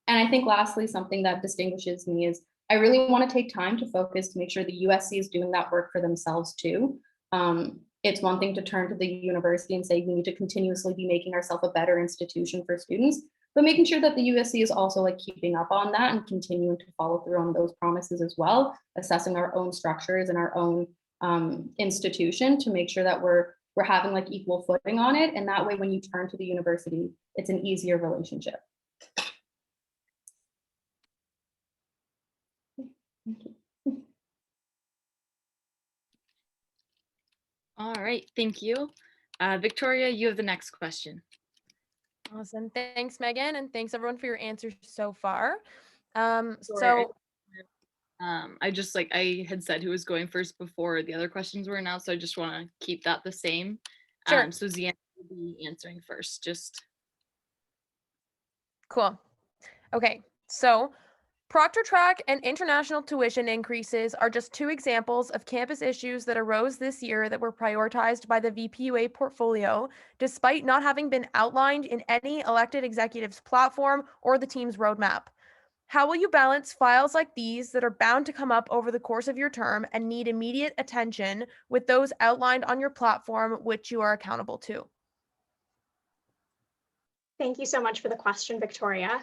L: And I think lastly, something that distinguishes me is I really want to take time to focus to make sure the USC is doing that work for themselves too. It's one thing to turn to the university and say we need to continuously be making ourselves a better institution for students, but making sure that the USC is also like keeping up on that and continuing to follow through on those promises as well, assessing our own structures and our own institution to make sure that we're having like equal footing on it. And that way, when you turn to the university, it's an easier relationship. Thank you.
B: All right, thank you. Victoria, you have the next question.
G: Awesome. Thanks, Megan, and thanks everyone for your answers so far.
B: Sorry,
G: So
B: I just like I had said who was going first before the other questions were announced, so I just want to keep that the same.
G: Sure.
B: So Zian will be answering first. Just
G: cool. Okay, so Proctor Track and international tuition increases are just two examples of campus issues that arose this year that were prioritized by the Vpua portfolio, despite not having been outlined in any elected executive's platform or the team's roadmap. How will you balance files like these that are bound to come up over the course of your term and need immediate attention with those outlined on your platform, which you are accountable to?
N: Thank you so much for the question, Victoria.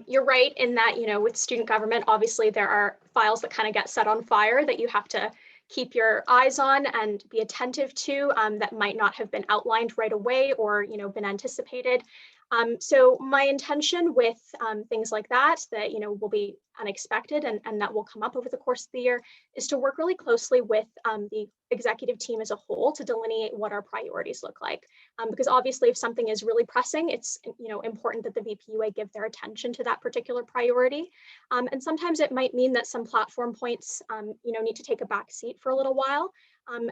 N: You're right in that, you know, with student government, obviously there are files that kind of get set on fire that you have to keep your eyes on and be attentive to that might not have been outlined right away or, you know, been anticipated. So my intention with things like that, you know, will be unexpected and that will come up over the course of the year, is to work really closely with the executive team as a whole to delineate what our priorities look like. Because obviously if something is really pressing, it's, you know, important that the Vpua give their attention to that particular priority. And sometimes it might mean that some platform points, you know, need to take a back seat for a little while.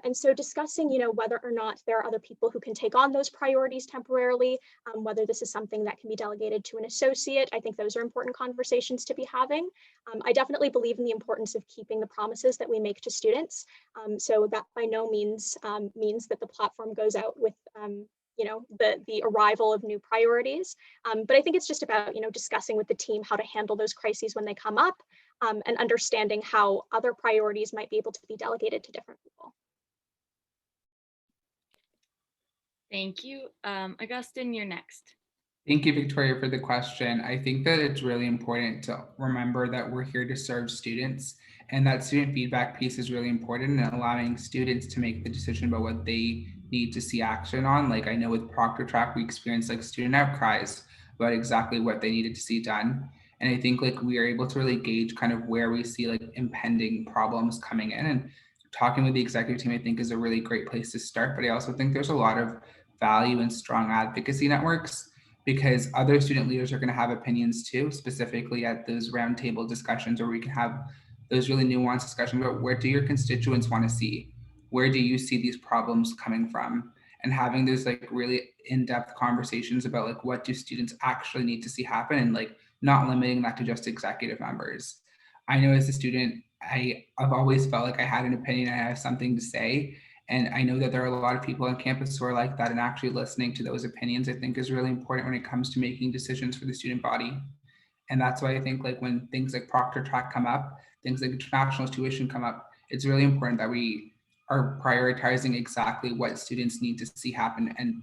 N: And so discussing, you know, whether or not there are other people who can take on those priorities temporarily, whether this is something that can be delegated to an associate, I think those are important conversations to be having. I definitely believe in the importance of keeping the promises that we make to students. So that by no means means that the platform goes out with you know, the arrival of new priorities. But I think it's just about, you know, discussing with the team how to handle those crises when they come up and understanding how other priorities might be able to be delegated to different people.
B: thank you. Augustine, you're next.
K: Thank you, Victoria, for the question. I think that it's really important to remember that we're here to serve students, and that student feedback piece is really important in allowing students to make the decision about what they need to see action on. Like I know with Proctor Track, we experienced like student outcries about exactly what they needed to see done. And I think like we are able to really gauge kind of where we see like impending problems coming in, and talking with the executive team, I think is a really great place to start. But I also think there's a lot of value in strong advocacy networks. because other student leaders are going to have opinions too, specifically at those roundtable discussions, where we can have those really nuanced discussions about where do your constituents want to see, where do you see these problems coming from, and having those like really in-depth conversations about like what do students actually need to see happen, and like not limiting that to just executive members. I know as a student, I've always felt like I had an opinion, I have something to say. And I know that there are a lot of people on campus who are like that, and actually listening to those opinions, I think, is really important when it comes to making decisions for the student body. And that's why I think like when things like Proctor Track come up, things like international tuition come up, it's really important that we are prioritizing exactly what students need to see happen and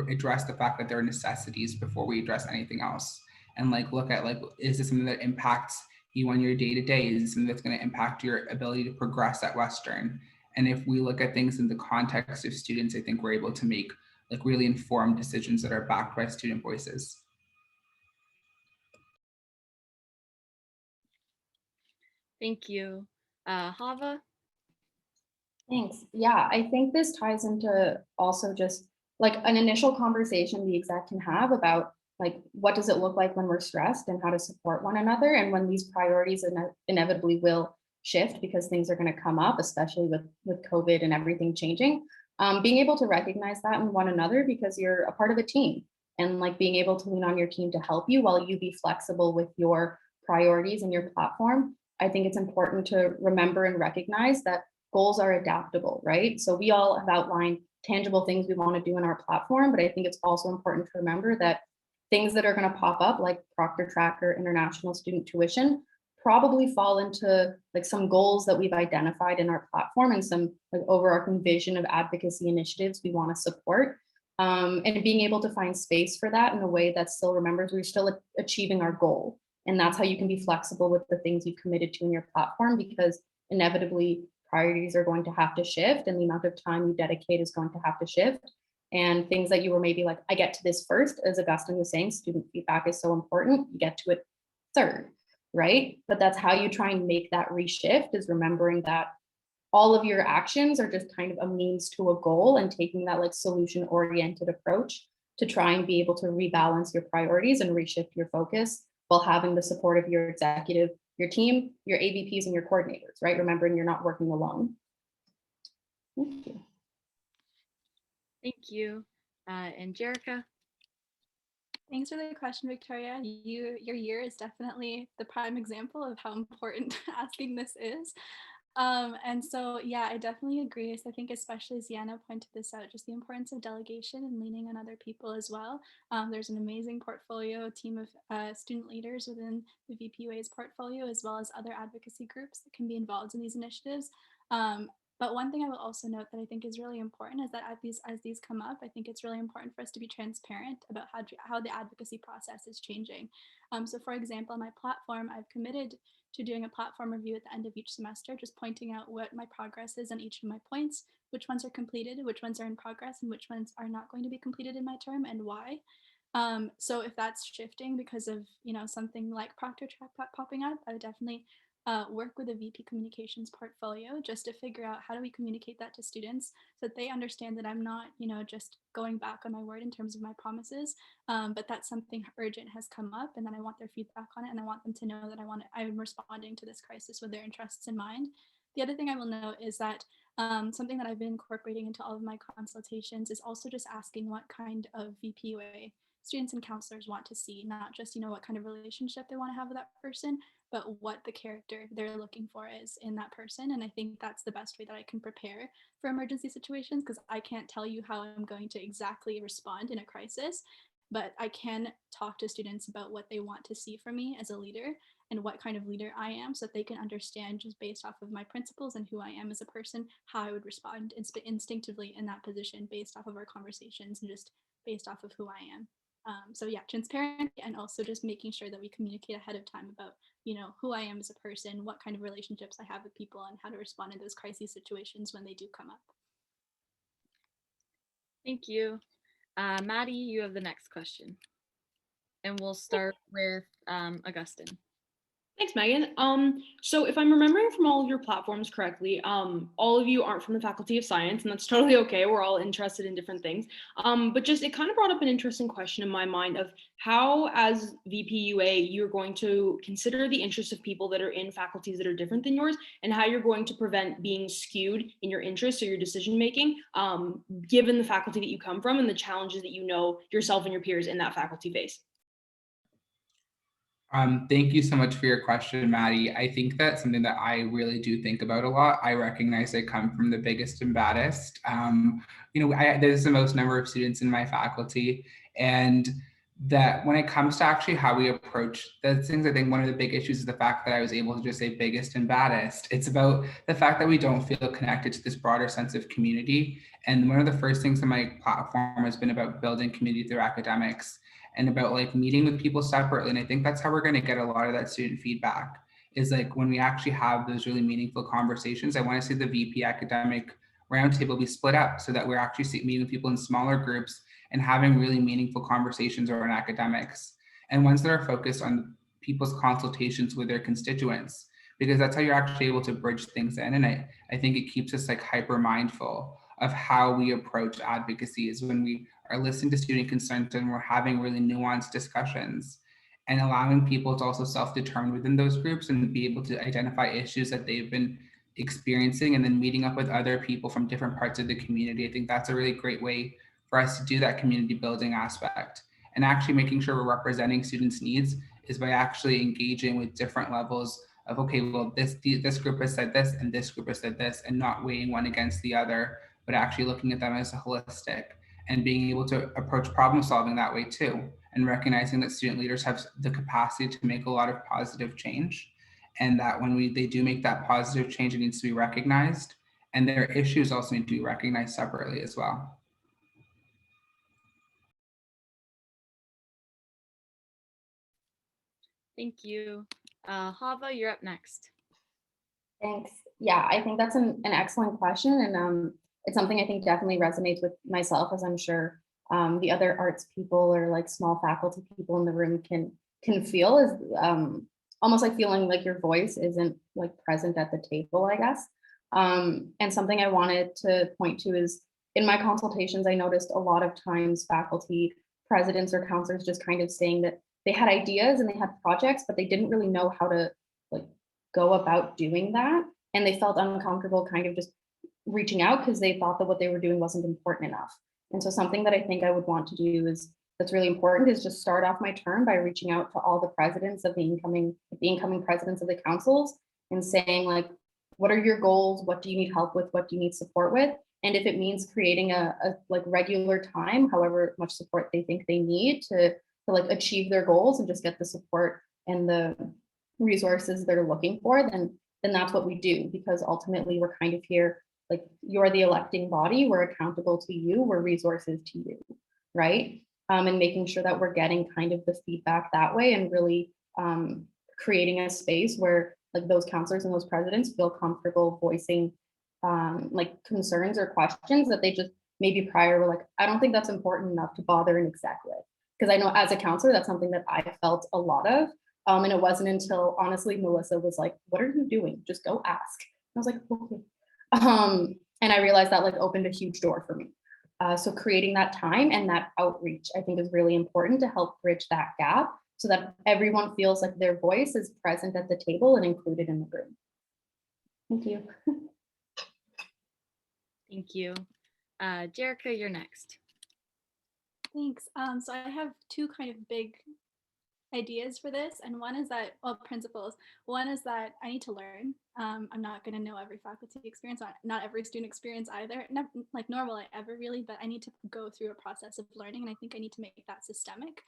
K: address the fact that there are necessities before we address anything else. And like look at like, is this something that impacts you on your day-to-day? Is it something that's going to impact your ability to progress at Western? And if we look at things in the context of students, I think we're able to make like really informed decisions that are backed by student voices.
B: Thank you. Hava?
L: Thanks. Yeah, I think this ties into also just like an initial conversation the exec can have about like what does it look like when we're stressed and how to support one another, and when these priorities inevitably will shift because things are going to come up, especially with COVID and everything changing. Being able to recognize that in one another because you're a part of a team, and like being able to lean on your team to help you while you be flexible with your priorities and your platform. I think it's important to remember and recognize that goals are adaptable, right? So we all have outlined tangible things we want to do in our platform, but I think it's also important to remember that things that are going to pop up like Proctor Tracker, international student tuition, probably fall into like some goals that we've identified in our platform and some like overarching vision of advocacy initiatives we want to support. And being able to find space for that in a way that still remembers we're still achieving our goal. And that's how you can be flexible with the things you've committed to in your platform, because inevitably priorities are going to have to shift and the amount of time you dedicate is going to have to shift. And things that you were maybe like, I get to this first, as Augustine was saying, student feedback is so important, you get to it third, right? But that's how you try and make that reshift, is remembering that all of your actions are just kind of a means to a goal, and taking that like solution oriented approach to try and be able to rebalance your priorities and reshift your focus while having the support of your executive, your team, your AVPs, and your coordinators, right? Remembering you're not working alone. Thank you.
B: Thank you. And Jerica?
M: Thanks for the question, Victoria. Your year is definitely the prime example of how important asking this is. And so, yeah, I definitely agree. So I think especially as Yana pointed this out, just the importance of delegation and leaning on other people as well. There's an amazing portfolio team of student leaders within the Vpua's portfolio, as well as other advocacy groups that can be involved in these initiatives. But one thing I will also note that I think is really important is that as these come up, I think it's really important for us to be transparent about how the advocacy process is changing. So for example, on my platform, I've committed to doing a platform review at the end of each semester, just pointing out what my progress is on each of my points, which ones are completed, which ones are in progress, and which ones are not going to be completed in my term, and why. So if that's shifting because of something like Proctor Track popping up, I would definitely work with a VP communications portfolio just to figure out how do we communicate that to students so that they understand that I'm not just going back on my word in terms of my promises, but that something urgent has come up and that I want their feedback on it, and I want them to know that I'm responding to this crisis with their interests in mind. The other thing I will note is that something that I've been incorporating into all of my consultations is also just asking what kind of Vpua students and counselors want to see, not just what kind of relationship they want to have with that person, but what the character they're looking for is in that person. And I think that's the best way that I can prepare for emergency situations, because I can't tell you how I'm going to exactly respond in a crisis, but I can talk to students about what they want to see from me as a leader and what kind of leader I am, so that they can understand, just based off of my principles and who I am as a person, how I would respond instinctively in that position based off of our conversations and just based off of who I am. So yeah, transparent, and also just making sure that we communicate ahead of time about who I am as a person, what kind of relationships I have with people, and how to respond in those crisis situations when they do come up.
B: Thank you. Maddie, you have the next question. And we'll start with Augustine.
P: Thanks, Megan. So if I'm remembering from all of your platforms correctly, all of you aren't from the Faculty of Science, and that's totally okay. We're all interested in different things. But just it kind of brought up an interesting question in my mind of how, as Vpua, you're going to consider the interests of people that are in faculties that are different than yours, and how you're going to prevent being skewed in your interests or your decision making, given the faculty that you come from and the challenges that you know yourself and your peers in that faculty face.
K: Thank you so much for your question, Maddie. I think that's something that I really do think about a lot. I recognize I come from the biggest and baddest. There's the most number of students in my faculty, and that when it comes to actually how we approach those things, I think one of the big issues is the fact that I was able to just say biggest and baddest. It's about the fact that we don't feel connected to this broader sense of community. And one of the first things in my platform has been about building community through academics, and about like meeting with people separately. And I think that's how we're going to get a lot of that student feedback, is like when we actually have those really meaningful conversations. I want to see the VP academic roundtable be split up so that we're actually meeting with people in smaller groups and having really meaningful conversations around academics, and ones that are focused on people's consultations with their constituents, because that's how you're actually able to bridge things in. And I think it keeps us like hyper mindful of how we approach advocacy, is when we are listening to student concerns and we're having really nuanced discussions, and allowing people to also self-determine within those groups and be able to identify issues that they've been experiencing, and then meeting up with other people from different parts of the community. I think that's a really great way for us to do that community building aspect, and actually making sure we're representing students' needs is by actually engaging with different levels of, okay, well, this group has said this and this group has said this, and not weighing one against the other, but actually looking at them as a holistic, and being able to approach problem solving that way too, and recognizing that student leaders have the capacity to make a lot of positive change, and that when they do make that positive change, it needs to be recognized, and their issues also need to be recognized separately as well.
B: Thank you. Hava, you're up next.
L: Thanks. Yeah, I think that's an excellent question. And it's something I think definitely resonates with myself, as I'm sure the other arts people or like small faculty people in the room can feel, is almost like feeling like your voice isn't like present at the table, I guess. And something I wanted to point to is, in my consultations, I noticed a lot of times faculty presidents or counselors just kind of saying that they had ideas and they had projects, but they didn't really know how to like go about doing that. And they felt uncomfortable kind of just reaching out because they thought that what they were doing wasn't important enough. And so something that I think I would want to do is, that's really important, is just start off my term by reaching out to all the presidents of the incoming presidents of the councils and saying, like, what are your goals? What do you need help with? What do you need support with? And if it means creating a like regular time, however much support they think they need to like achieve their goals and just get the support and the resources they're looking for, then that's what we do, because ultimately we're kind of here, like, you're the electing body, we're accountable to you, we're resources to you, right? And making sure that we're getting kind of the feedback that way, and really creating a space where like those counselors and those presidents feel comfortable voicing like concerns or questions that they just maybe prior were like, I don't think that's important enough to bother an exec with. Because I know as a counselor, that's something that I felt a lot of. And it wasn't until, honestly, Melissa was like, what are you doing? Just go ask. I was like, okay. And I realized that like opened a huge door for me. So creating that time and that outreach, I think, is really important to help bridge that gap, so that everyone feels like their voice is present at the table and included in the room. Thank you.
B: Thank you. Jerica, you're next.
M: Thanks. So I have two kind of big ideas for this, and one is that, well, principles. One is that I need to learn. I'm not going to know every faculty experience, not every student experience either, like nor will I ever really, but I need to go through a process of learning, and I think I need to make that systemic.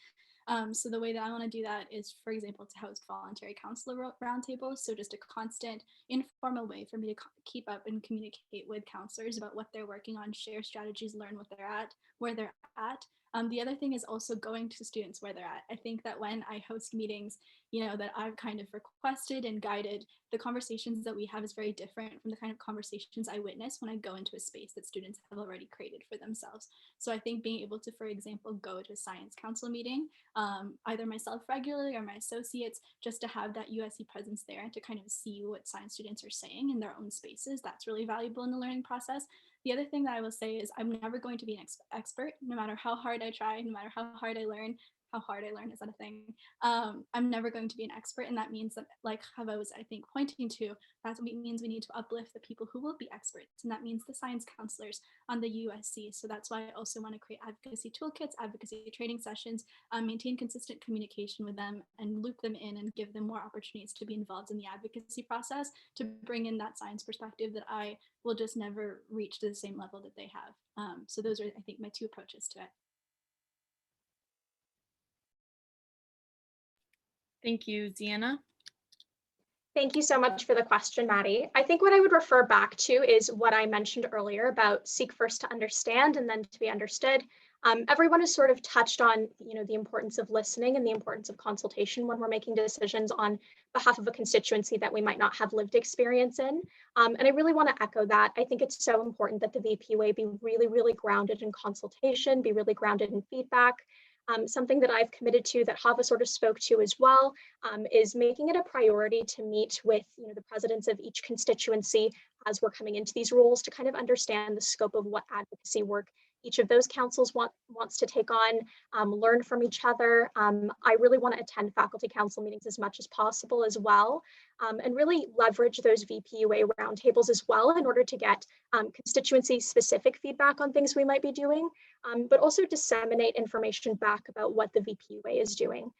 M: So the way that I want to do that is, for example, to host voluntary counselor roundtables. So just a constant informal way for me to keep up and communicate with counselors about what they're working on, share strategies, learn where they're at. The other thing is also going to students where they're at. I think that when I host meetings, that I've kind of requested and guided, the conversations that we have is very different from the kind of conversations I witness when I go into a space that students have already created for themselves. So I think being able to, for example, go to a science council meeting either myself regularly or my associates, just to have that USC presence there and to kind of see what science students are saying in their own spaces. That's really valuable in the learning process. The other thing that I will say is I'm never going to be an expert, no matter how hard I try, no matter how hard I learn. How hard I learn, is that a thing? I'm never going to be an expert, and that means that, like Hava was, I think, pointing to, that means we need to uplift the people who will be experts, and that means the science counselors on the USC. So that's why I also want to create advocacy toolkits, advocacy training sessions, maintain consistent communication with them, and loop them in and give them more opportunities to be involved in the advocacy process, to bring in that science perspective that I will just never reach to the same level that they have. So those are, I think, my two approaches to it.
B: Thank you, Ziana.
N: Thank you so much for the question, Maddie. I think what I would refer back to is what I mentioned earlier about seek first to understand and then to be understood. Everyone has sort of touched on, the importance of listening and the importance of consultation when we're making decisions on behalf of a constituency that we might not have lived experience in. And I really want to echo that. I think it's so important that the Vpua be really, really grounded in consultation, be really grounded in feedback. Something that I've committed to, that Hava sort of spoke to as well, is making it a priority to meet with the presidents of each constituency as we're coming into these roles, to kind of understand the scope of what advocacy work each of those councils wants to take on, learn from each other. I really want to attend faculty council meetings as much as possible as well, and really leverage those Vpua roundtables as well in order to get constituency specific feedback on things we might be doing, but also disseminate information back about what the Vpua is doing.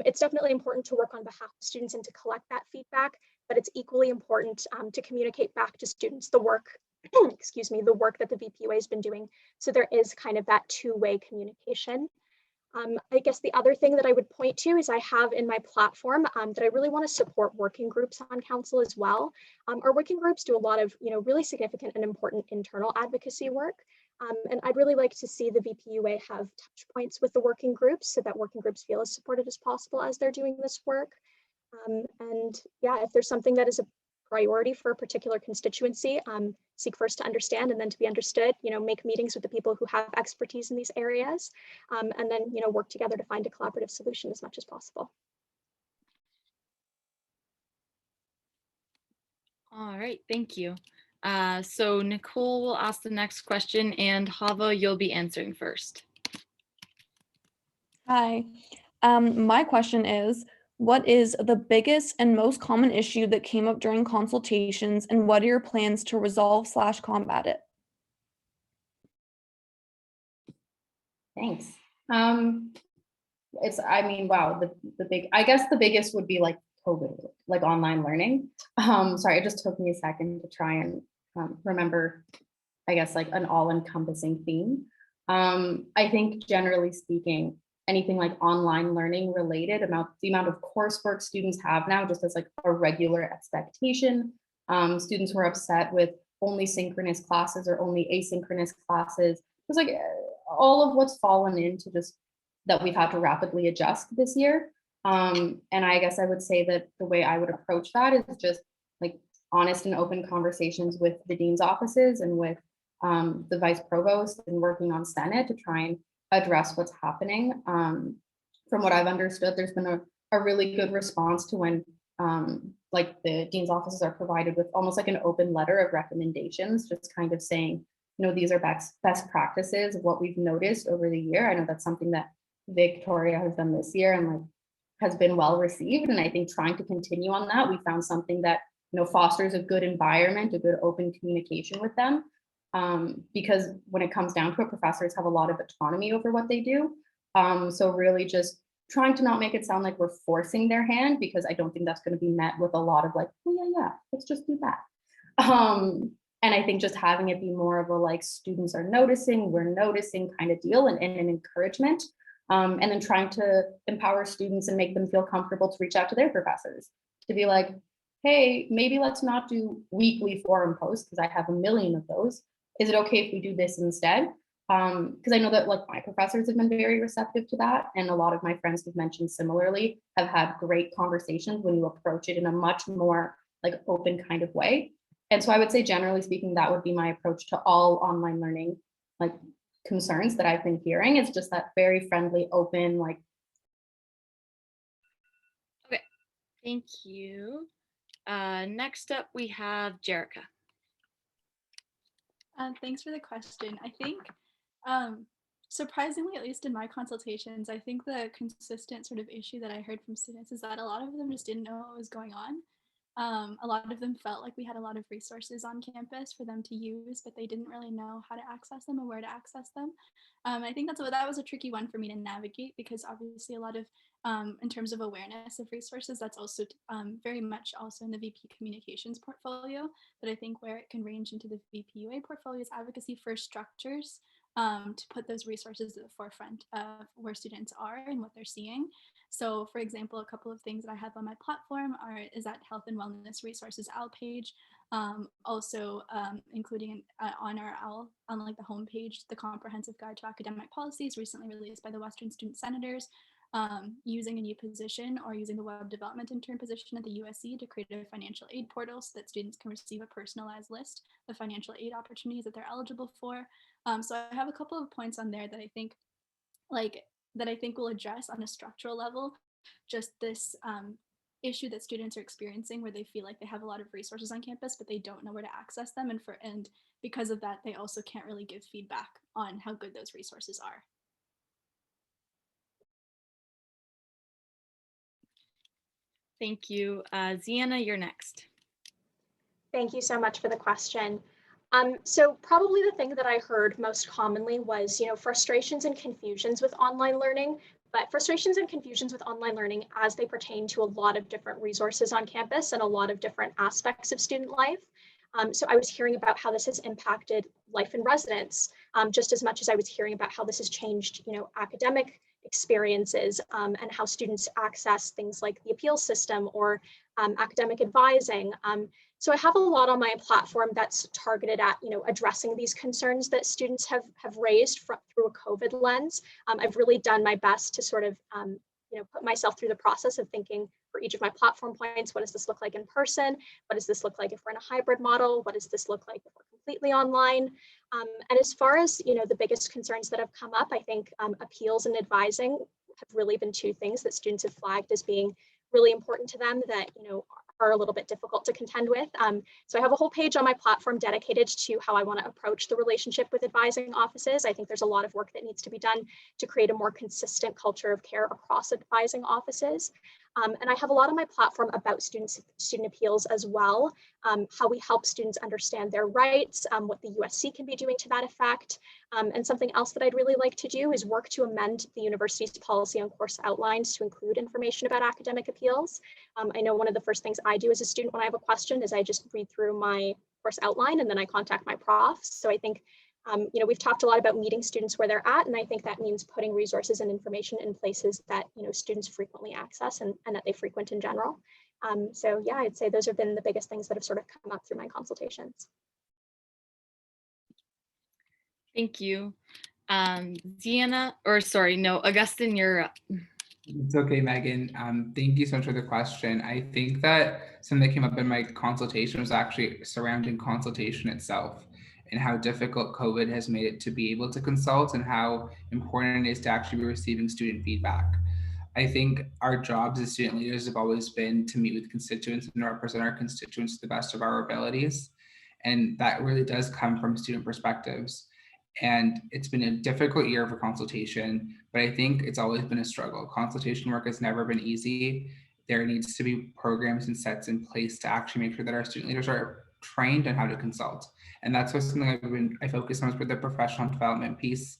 N: It's definitely important to work on behalf of students and to collect that feedback, but it's equally important to communicate back to students the work, excuse me, the work that the Vpua has been doing. So there is kind of that two-way communication. I guess the other thing that I would point to is I have in my platform that I really want to support working groups on council as well. Our working groups do a lot of really significant and important internal advocacy work. And I'd really like to see the Vpua have touch points with the working groups so that working groups feel as supported as possible as they're doing this work. And yeah, if there's something that is a priority for a particular constituency, seek first to understand and then to be understood, make meetings with the people who have expertise in these areas, and then, work together to find a collaborative solution as much as possible.
B: All right, thank you. So Nicole will ask the next question, and Hava, you'll be answering first.
Q: Hi, my question is, what is the biggest and most common issue that came up during consultations, and what are your plans to resolve / combat it?
L: Thanks. Wow, I guess the biggest would be like COVID, like online learning. Sorry, it just took me a second to try and remember, I guess, like an all-encompassing theme. I think generally speaking, anything like online learning related, the amount of coursework students have now just as like a regular expectation. Students were upset with only synchronous classes or only asynchronous classes. It was like all of what's fallen into just that we've had to rapidly adjust this year. And I guess I would say that the way I would approach that is just like honest and open conversations with the dean's offices and with the vice provost, and working on Senate to try and address what's happening. From what I've understood, there's been a really good response to when like the dean's offices are provided with almost like an open letter of recommendations, just kind of saying, these are best practices of what we've noticed over the year. I know that's something that Victoria has done this year and like has been well received. And I think trying to continue on that, we found something that fosters a good environment, a good open communication with them. Because when it comes down to it, professors have a lot of autonomy over what they do. So really just trying to not make it sound like we're forcing their hand, because I don't think that's going to be met with a lot of like, oh yeah, let's just do that. And I think just having it be more of a like, students are noticing, we're noticing kind of deal, and an encouragement. And then trying to empower students and make them feel comfortable to reach out to their professors, to be like, hey, maybe let's not do weekly forum posts because I have a million of those. Is it okay if we do this instead? Because I know that like my professors have been very receptive to that. And a lot of my friends who've mentioned similarly have had great conversations when you approach it in a much more like open kind of way. And so I would say, generally speaking, that would be my approach to all online learning like concerns that I've been hearing. It's just that very friendly, open, like
B: Thank you. Next up, we have Jerica.
M: Thanks for the question. I think, surprisingly, at least in my consultations, I think the consistent sort of issue that I heard from students is that a lot of them just didn't know what was going on. A lot of them felt like we had a lot of resources on campus for them to use, but they didn't really know how to access them or where to access them. I think that was a tricky one for me to navigate, because obviously a lot of, in terms of awareness of resources, that's also very much also in the VP communications portfolio. But I think where it can range into the Vpua portfolio is advocacy first structures, to put those resources at the forefront of where students are and what they're seeing. So for example, a couple of things that I have on my platform is that Health and Wellness Resources OWL page, also including on our OWL, on like the homepage, the Comprehensive Guide to Academic Policies, recently released by the Western Student Senators, using a new position or using the web development intern position at the USC to create a financial aid portal so that students can receive a personalized list of financial aid opportunities that they're eligible for. So I have a couple of points on there that I think will address on a structural level just this issue that students are experiencing, where they feel like they have a lot of resources on campus but they don't know where to access them, and because of that they also can't really give feedback on how good those resources are.
B: Thank you. Ziana, you're next.
N: Thank you so much for the question. So probably the thing that I heard most commonly was, frustrations and confusions with online learning, but frustrations and confusions with online learning as they pertain to a lot of different resources on campus and a lot of different aspects of student life. So I was hearing about how this has impacted life in residence, just as much as I was hearing about how this has changed, academic experiences, and how students access things like the appeals system or academic advising. So I have a lot on my platform that's targeted at, addressing these concerns that students have raised through a COVID lens. I've really done my best to sort of, put myself through the process of thinking for each of my platform points, what does this look like in person? What does this look like if we're in a hybrid model? What does this look like if we're completely online? And as far as, the biggest concerns that have come up, I think appeals and advising have really been two things that students have flagged as being really important to them that, are a little bit difficult to contend with. So I have a whole page on my platform dedicated to how I want to approach the relationship with advising offices. I think there's a lot of work that needs to be done to create a more consistent culture of care across advising offices. And I have a lot on my platform about student appeals as well, how we help students understand their rights, what the USC can be doing to that effect. And something else that I'd really like to do is work to amend the university's policy on course outlines to include information about academic appeals. I know one of the first things I do as a student when I have a question is I just read through my course outline and then I contact my profs. So I think we've talked a lot about meeting students where they're at, and I think that means putting resources and information in places that students frequently access and that they frequent in general. So yeah, I'd say those have been the biggest things that have sort of come up through my consultations.
B: Thank you. Ziana, or sorry, no, Augustine, you're up.
K: It's okay, Megan. Thank you so much for the question. I think that something that came up in my consultation was actually surrounding consultation itself and how difficult COVID has made it to be able to consult and how important it is to actually be receiving student feedback. I think our jobs as student leaders have always been to meet with constituents and represent our constituents to the best of our abilities. And that really does come from student perspectives. And it's been a difficult year for consultation, but I think it's always been a struggle. Consultation work has never been easy. There needs to be programs and sets in place to actually make sure that our student leaders are trained on how to consult. And that's what something I focused on with the professional development piece,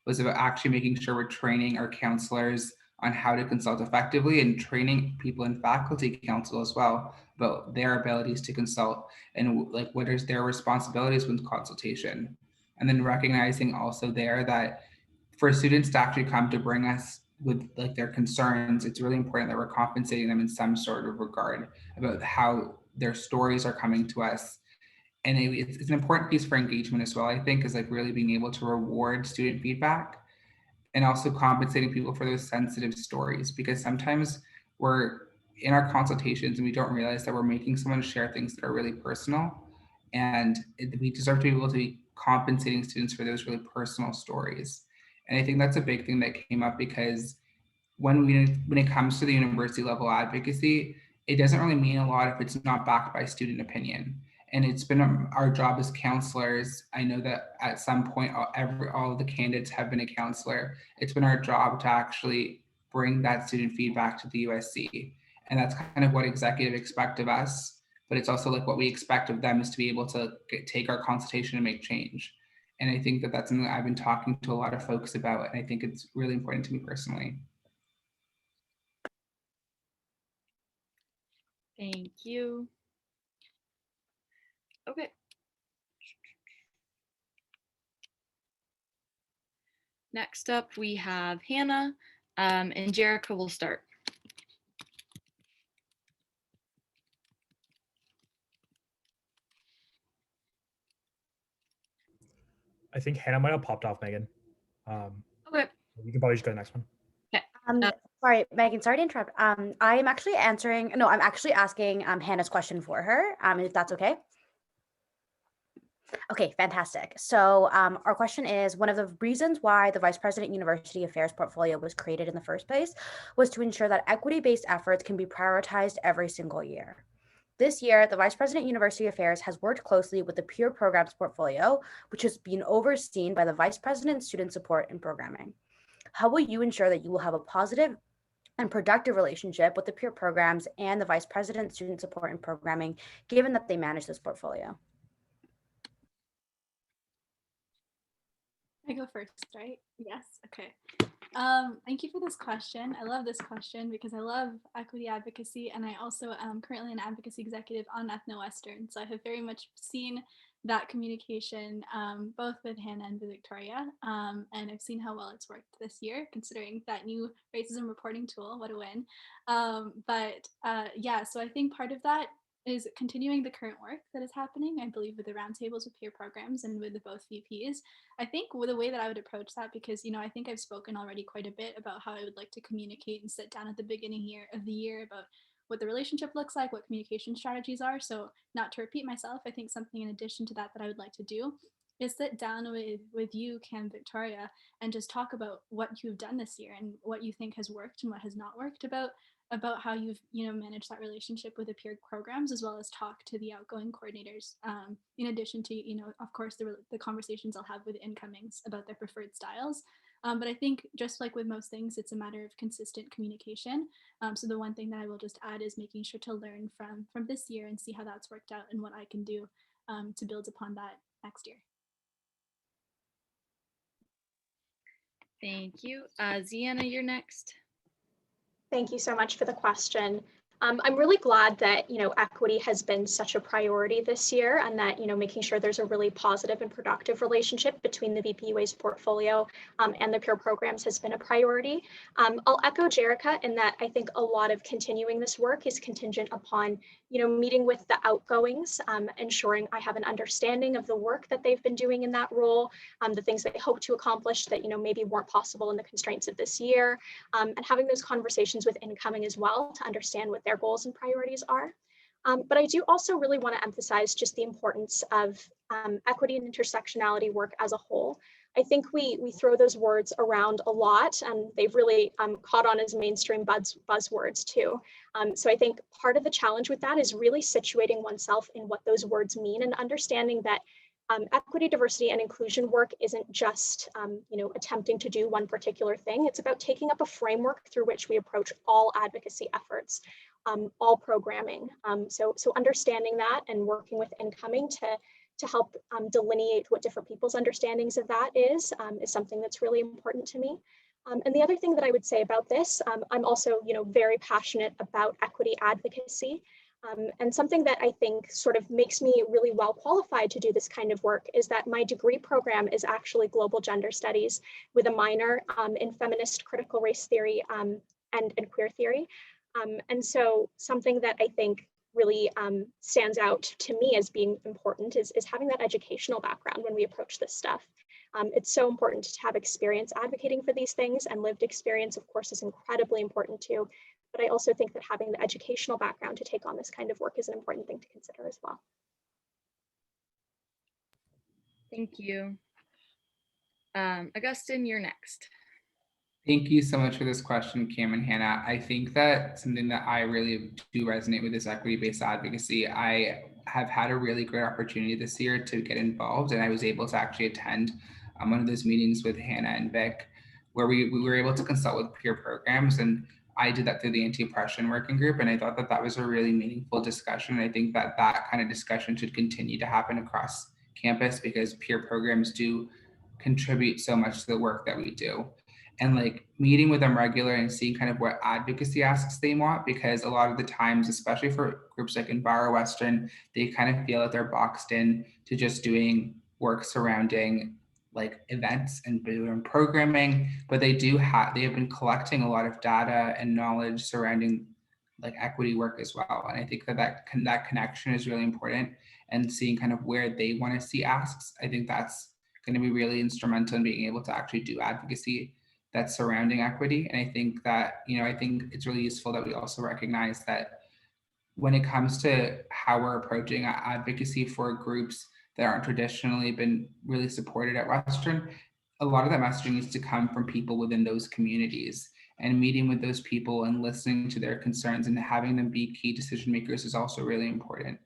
K: was about actually making sure we're training our counselors on how to consult effectively and training people in faculty council as well about their abilities to consult and like what is their responsibilities with consultation. And then recognizing also there that for students to actually come to bring us with like their concerns, it's really important that we're compensating them in some sort of regard about how their stories are coming to us. And it's an important piece for engagement as well, I think, is like really being able to reward student feedback and also compensating people for those sensitive stories, because sometimes we're in our consultations and we don't realize that we're making someone share things that are really personal, and we deserve to be able to be compensating students for those really personal stories. And I think that's a big thing that came up, because when it comes to the university level advocacy, it doesn't really mean a lot if it's not backed by student opinion. And it's been our job as counselors. I know that at some point, all of the candidates have been a counselor. It's been our job to actually bring that student feedback to the USC. And that's kind of what executives expect of us, but it's also like what we expect of them is to be able to take our consultation and make change. And I think that that's something that I've been talking to a lot of folks about, and I think it's really important to me personally.
B: Thank you. Okay. Next up, we have Hannah, and Jerica will start.
H: I think Hannah might have popped off, Megan.
B: Okay.
H: You can probably just go to the next one.
I: Sorry, Megan, sorry to interrupt. I'm actually asking Hannah's question for her, if that's okay. Okay, fantastic. So our question is, one of the reasons why the Vice President University Affairs portfolio was created in the first place was to ensure that equity-based efforts can be prioritized every single year. This year, the Vice President University Affairs has worked closely with the Peer Programs portfolio, which has been overseen by the Vice President Student Support and Programming. How will you ensure that you will have a positive and productive relationship with the peer programs and the Vice President Student Support and Programming, given that they manage this portfolio?
M: I go first, right? Yes. Okay. Thank you for this question. I love this question because I love equity advocacy, and I also am currently an advocacy executive on Ethno-Western. So I have very much seen that communication both with Hannah and with Victoria, and I've seen how well it's worked this year, considering that new racism reporting tool. What a win! Yeah, so I think part of that is continuing the current work that is happening, I believe, with the roundtables with peer programs and with the both VPs. I think with the way that I would approach that, because, you know, I think I've spoken already quite a bit about how I would like to communicate and sit down at the beginning of the year about what the relationship looks like, what communication strategies are. So not to repeat myself, I think something in addition to that I would like to do is sit down with you, Cam, Victoria, and just talk about what you've done this year and what you think has worked and what has not worked about how you've managed that relationship with the peer programs, as well as talk to the outgoing coordinators, in addition to of course the conversations I'll have with incomings about their preferred styles. But I think just like with most things, it's a matter of consistent communication. So the one thing that I will just add is making sure to learn from this year and see how that's worked out and what I can do to build upon that next year.
B: Thank you. Ziana, you're next.
N: Thank you so much for the question. I'm really glad that, equity has been such a priority this year, and that, making sure there's a really positive and productive relationship between the Vpua's portfolio and the peer programs has been a priority. I'll echo Jerica in that I think a lot of continuing this work is contingent upon, meeting with the outgoings, ensuring I have an understanding of the work that they've been doing in that role, the things that they hope to accomplish that, maybe weren't possible in the constraints of this year, and having those conversations with incoming as well to understand what their goals and priorities are. But I do also really want to emphasize just the importance of equity and intersectionality work as a whole. I think we throw those words around a lot, and they've really caught on as mainstream buzzwords too. So I think part of the challenge with that is really situating oneself in what those words mean and understanding that equity, diversity, and inclusion work isn't just attempting to do one particular thing. It's about taking up a framework through which we approach all advocacy efforts, all programming. So understanding that and working with incoming to help delineate what different people's understandings of that is something that's really important to me. And the other thing that I would say about this, I'm also very passionate about equity advocacy. And something that I think sort of makes me really well qualified to do this kind of work is that my degree program is actually global gender studies with a minor in feminist critical race theory and queer theory. And so something that I think really stands out to me as being important is having that educational background when we approach this stuff. It's so important to have experience advocating for these things, and lived experience, of course, is incredibly important too. But I also think that having the educational background to take on this kind of work is an important thing to consider as well.
B: Thank you. Augustine, you're next.
K: Thank you so much for this question, Cam and Hannah. I think that something that I really do resonate with is equity-based advocacy. I have had a really great opportunity this year to get involved, and I was able to actually attend one of those meetings with Hannah and Vic, where we were able to consult with peer programs, and I did that through the anti-oppression working group, and I thought that that was a really meaningful discussion. I think that that kind of discussion should continue to happen across campus because peer programs do contribute so much to the work that we do. And like meeting with them regularly and seeing kind of what advocacy asks they want, because a lot of the times, especially for groups like Enviro Western, they kind of feel that they're boxed in to just doing work surrounding like events and programming, but they have been collecting a lot of data and knowledge surrounding like equity work as well. And I think that connection is really important, and seeing kind of where they want to see asks. I think that's going to be really instrumental in being able to actually do advocacy that's surrounding equity. And I think that, I think it's really useful that we also recognize that when it comes to how we're approaching advocacy for groups that aren't traditionally been really supported at Western, a lot of that messaging needs to come from people within those communities, and meeting with those people and listening to their concerns and having them be key decision makers is also really important.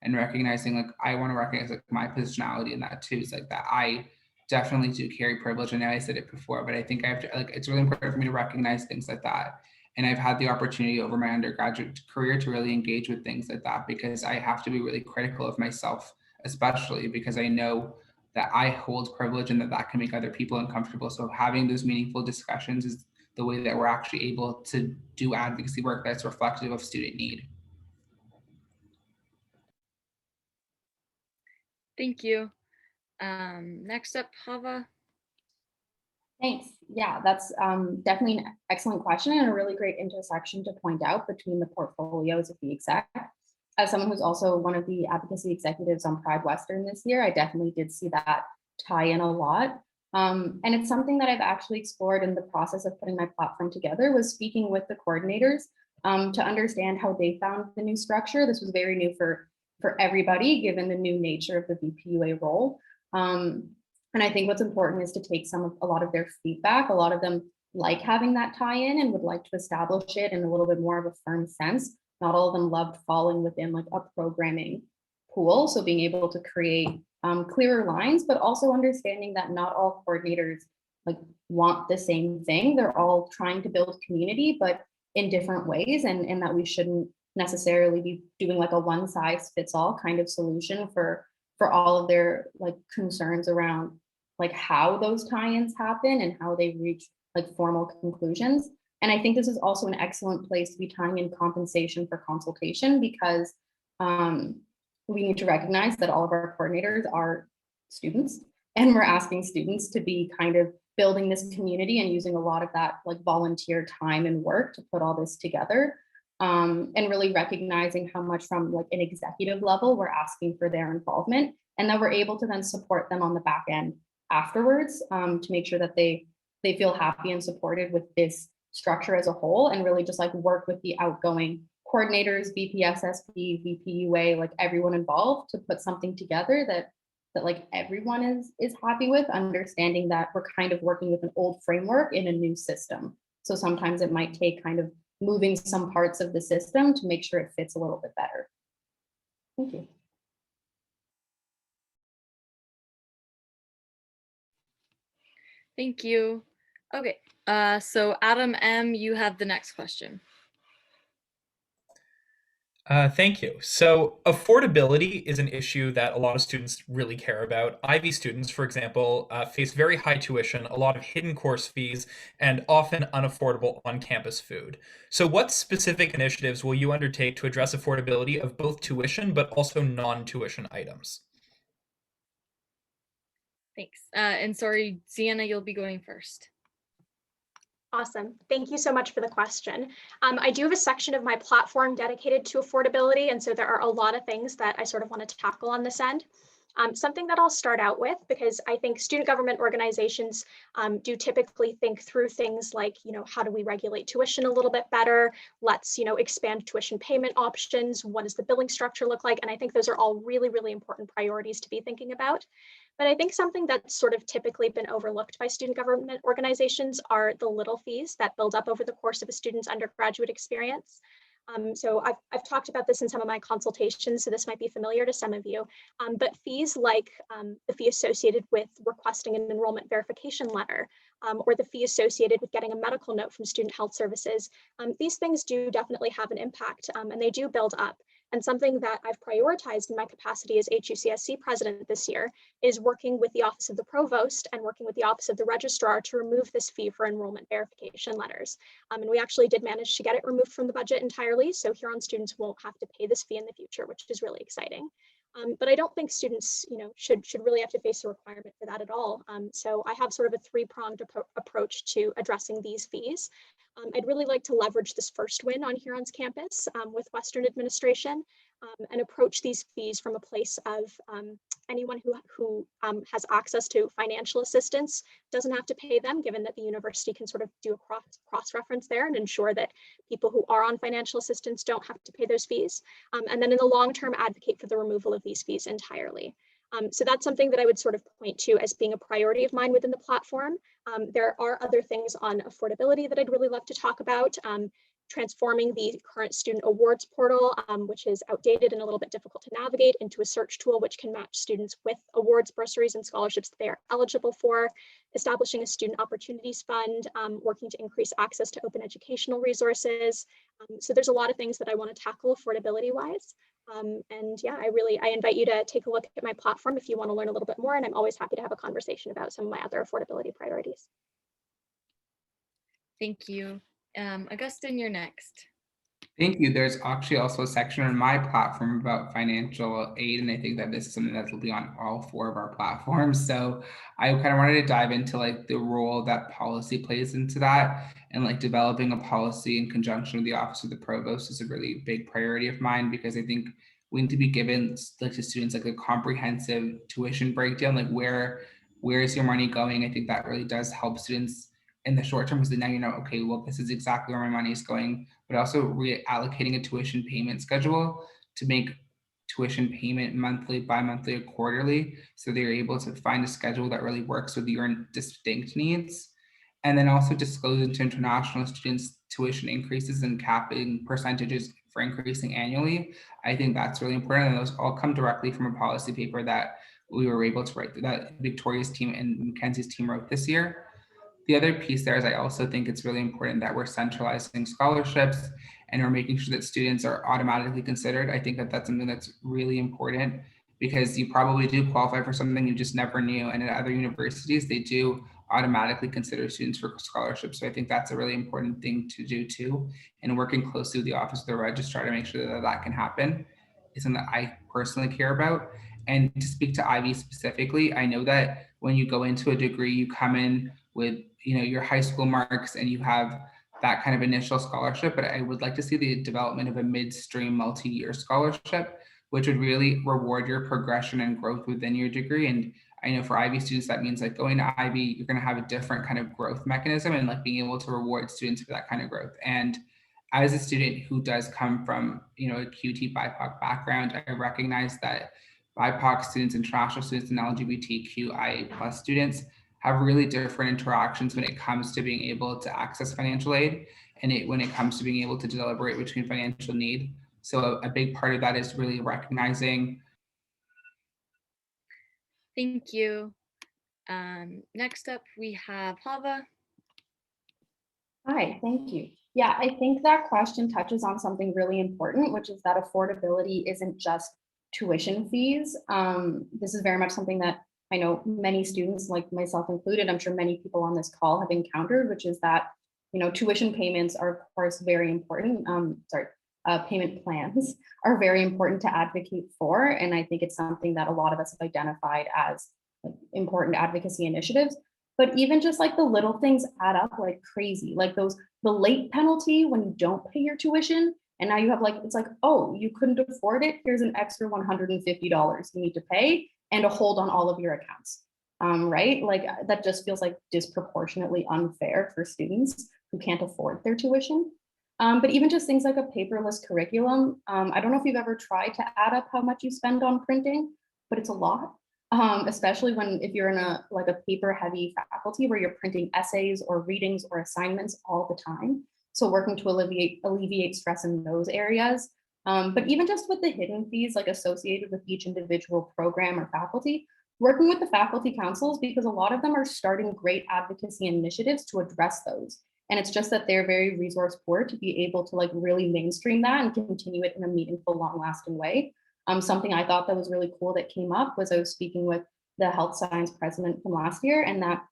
K: And recognizing, like, I want to recognize like my positionality in that too, is like that I definitely do carry privilege. I know I said it before, but I think I have to, like, it's really important for me to recognize things like that. And I've had the opportunity over my undergraduate career to really engage with things like that, because I have to be really critical of myself, especially because I know that I hold privilege and that can make other people uncomfortable. So having those meaningful discussions is the way that we're actually able to do advocacy work that's reflective of student need.
B: Thank you. Next up, Hava.
L: Thanks. Yeah, that's definitely an excellent question and a really great intersection to point out between the portfolios of the exec. As someone who's also one of the advocacy executives on Pride Western this year, I definitely did see that tie in a lot. And it's something that I've actually explored in the process of putting my platform together, was speaking with the coordinators to understand how they found the new structure. This was very new for everybody, given the new nature of the Vpua role. And I think what's important is to take a lot of their feedback. A lot of them like having that tie-in and would like to establish it in a little bit more of a firm sense. Not all of them loved falling within like a programming pool. So being able to create clearer lines, but also understanding that not all coordinators like want the same thing. They're all trying to build community, but in different ways, and that we shouldn't necessarily be doing like a one size fits all kind of solution for all of their like concerns around like how those tie-ins happen and how they reach like formal conclusions. And I think this is also an excellent place to be tying in compensation for consultation, because we need to recognize that all of our coordinators are students, and we're asking students to be kind of building this community and using a lot of that like volunteer time and work to put all this together. And really recognizing how much from like an executive level we're asking for their involvement, and that we're able to then support them on the back end afterwards to make sure that they feel happy and supported with this structure as a whole, and really just like work with the outgoing coordinators, VPSSP, Vpua, like everyone involved to put something together that like everyone is happy with, understanding that we're kind of working with an old framework in a new system. So sometimes it might take kind of moving some parts of the system to make sure it fits a little bit better. Thank you.
B: Thank you. Okay, so Adam M., you have the next question.
R: Thank you. So affordability is an issue that a lot of students really care about. Ivy students, for example, face very high tuition, a lot of hidden course fees, and often unaffordable on-campus food. So what specific initiatives will you undertake to address affordability of both tuition but also non-tuition items?
B: Thanks. And sorry, Sienna, you'll be going first.
N: Awesome. Thank you so much for the question. I do have a section of my platform dedicated to affordability, and so there are a lot of things that I sort of want to tackle on this end. Something that I'll start out with, because I think student government organizations do typically think through things like, how do we regulate tuition a little bit better? Let's, expand tuition payment options. What does the billing structure look like? And I think those are all really, really important priorities to be thinking about. But I think something that's sort of typically been overlooked by student government organizations are the little fees that build up over the course of a student's undergraduate experience. So I've talked about this in some of my consultations, so this might be familiar to some of you, but fees like the fee associated with requesting an enrollment verification letter, or the fee associated with getting a medical note from student health services, these things do definitely have an impact, and they do build up. And something that I've prioritized in my capacity as HUCSC president this year is working with the Office of the Provost and working with the Office of the Registrar to remove this fee for enrollment verification letters. And we actually did manage to get it removed from the budget entirely, so Huron students won't have to pay this fee in the future, which is really exciting. But I don't think students, should really have to face a requirement for that at all. So I have sort of a three-pronged approach to addressing these fees. I'd really like to leverage this first win on Huron's campus with Western administration and approach these fees from a place of anyone who has access to financial assistance doesn't have to pay them, given that the university can sort of do a cross-reference there and ensure that people who are on financial assistance don't have to pay those fees. And then in the long term, advocate for the removal of these fees entirely. So that's something that I would sort of point to as being a priority of mine within the platform. There are other things on affordability that I'd really love to talk about. Transforming the current student awards portal, which is outdated and a little bit difficult to navigate, into a search tool which can match students with awards, bursaries, and scholarships that they are eligible for, establishing a student opportunities fund, working to increase access to open educational resources. So there's a lot of things that I want to tackle affordability-wise. And yeah, I invite you to take a look at my platform if you want to learn a little bit more, and I'm always happy to have a conversation about some of my other affordability priorities.
B: Thank you. Augustine, you're next.
K: Thank you. There's actually also a section on my platform about financial aid, and I think that this is something that will be on all 4 of our platforms. So I kind of wanted to dive into like the role that policy plays into that, and like developing a policy in conjunction with the Office of the Provost is a really big priority of mine, because I think we need to be given like to students like a comprehensive tuition breakdown, like where is your money going? I think that really does help students in the short term, because now you know, okay, well, this is exactly where my money is going, but also reallocating a tuition payment schedule to make tuition payment monthly, bi-monthly, or quarterly, so they're able to find a schedule that really works with your distinct needs. And then also disclosing to international students tuition increases and capping percentages for increasing annually. I think that's really important, and those all come directly from a policy paper that we were able to write, that Victoria's team and Mackenzie's team wrote this year. The other piece there is I also think it's really important that we're centralizing scholarships and we're making sure that students are automatically considered. I think that that's something that's really important, because you probably do qualify for something you just never knew. And at other universities, they do automatically consider students for scholarships. So I think that's a really important thing to do too. And working closely with the Office of the Registrar to make sure that that can happen is something that I personally care about. And to speak to Ivy specifically, I know that when you go into a degree, you come in with your high school marks and you have that kind of initial scholarship, but I would like to see the development of a midstream multi-year scholarship, which would really reward your progression and growth within your degree. And I know for Ivy students, that means like going to Ivy, you're going to have a different kind of growth mechanism and like being able to reward students for that kind of growth. And as a student who does come from, a QT BIPOC background, I recognize that BIPOC students, international students, and LGBTQIA+ students have really different interactions when it comes to being able to access financial aid, and when it comes to being able to deliberate between financial need. So a big part of that is really recognizing.
B: Thank you. Next up, we have Hava.
L: Hi, thank you. Yeah, I think that question touches on something really important, which is that affordability isn't just tuition fees. This is very much something that I know many students, like myself included, I'm sure many people on this call have encountered, which is that, tuition payments are, of course, very important. Payment plans are very important to advocate for. And I think it's something that a lot of us have identified as important advocacy initiatives. But even just like the little things add up like crazy, like the late penalty when you don't pay your tuition. And now you have it's like, oh, you couldn't afford it. Here's an extra $150 you need to pay and to hold on all of your accounts, right? Like that just feels like disproportionately unfair for students who can't afford their tuition. But even just things like a paperless curriculum. I don't know if you've ever tried to add up how much you spend on printing, but it's a lot. especially if you're in a paper heavy faculty where you're printing essays or readings or assignments all the time. So working to alleviate stress in those areas. But even just with the hidden fees like associated with each individual program or faculty, working with the faculty councils, because a lot of them are starting great advocacy initiatives to address those. And it's just that they're very resource poor to be able to like really mainstream that and continue it in a meaningful, long lasting way. Something I thought that was really cool that came up was I was speaking with the health science president from last year, and that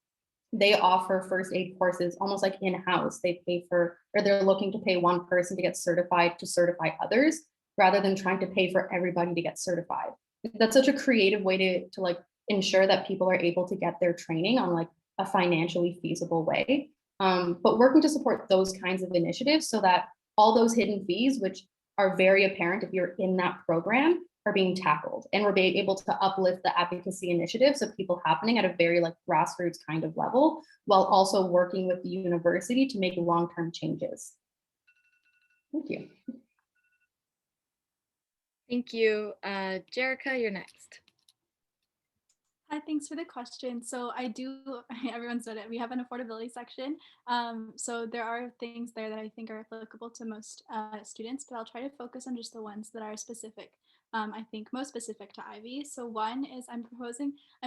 L: they offer first aid courses almost like in-house. They pay for, or they're looking to pay one person to get certified to certify others, rather than trying to pay for everybody to get certified. That's such a creative way to like ensure that people are able to get their training on like a financially feasible way. But working to support those kinds of initiatives so that all those hidden fees, which are very apparent if you're in that program, are being tackled, and we're being able to uplift the advocacy initiatives of people happening at a very like grassroots kind of level, while also working with the university to make long-term changes. Thank you.
B: Thank you. Jerica, you're next.
M: Hi, thanks for the question. So everyone said it, we have an affordability section. So there are things there that I think are applicable to most students, but I'll try to focus on just the ones that are specific. I think most specific to Ivy. So one is I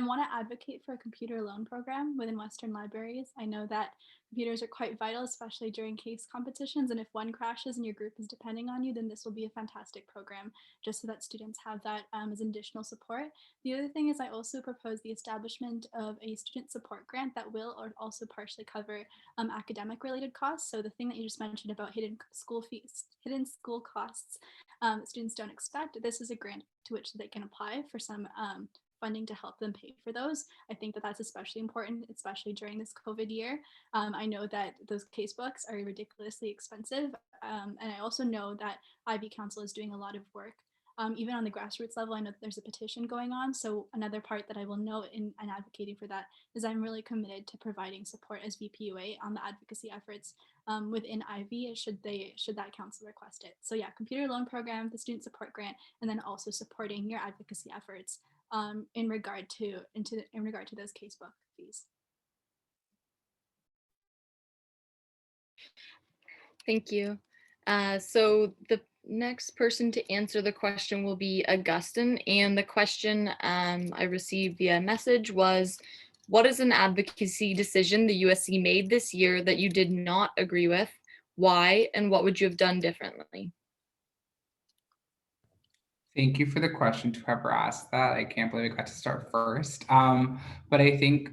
M: want to advocate for a computer loan program within Western libraries. I know that computers are quite vital, especially during case competitions. And if one crashes and your group is depending on you, then this will be a fantastic program just so that students have that as additional support. The other thing is I also propose the establishment of a student support grant that will also partially cover academic related costs. So the thing that you just mentioned about hidden school costs that students don't expect, this is a grant to which they can apply for some funding to help them pay for those. I think that that's especially important, especially during this COVID year. I know that those case books are ridiculously expensive. And I also know that IB Council is doing a lot of work. Even on the grassroots level, I know that there's a petition going on. So another part that I will note in advocating for that is I'm really committed to providing support as Vpua on the advocacy efforts within Ivy should that council request it. So yeah, computer loan program, the student support grant, and then also supporting your advocacy efforts in regard to those casebook fees.
B: Thank you. So the next person to answer the question will be Augustine. And the question I received via message was, what is an advocacy decision the USC made this year that you did not agree with? Why, and what would you have done differently?
K: Thank you for the question to whoever asked that. I can't believe I got to start first. But I think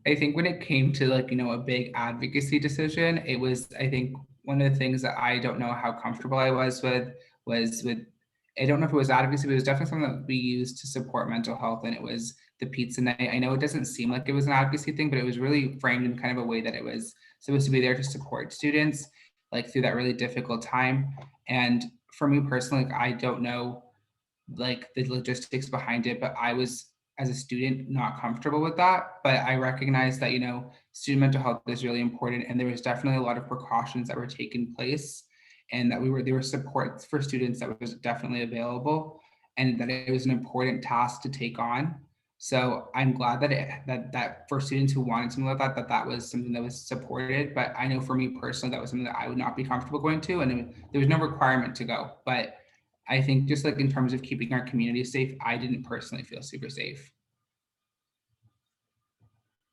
K: when it came to like, a big advocacy decision, it was, I think one of the things that I don't know how comfortable I was with, I don't know if it was advocacy, but it was definitely something that we used to support mental health, and it was the pizza night. I know it doesn't seem like it was an advocacy thing, but it was really framed in kind of a way that it was supposed to be there to support students like through that really difficult time. And for me personally, like, I don't know like the logistics behind it, but I was as a student not comfortable with that. But I recognize that student mental health is really important, and there was definitely a lot of precautions that were taking place, and that there were supports for students that was definitely available, and that it was an important task to take on. So I'm glad that for students who wanted something like that was something that was supported. But I know for me personally, that was something that I would not be comfortable going to, and there was no requirement to go. But I think just like in terms of keeping our community safe, I didn't personally feel super safe.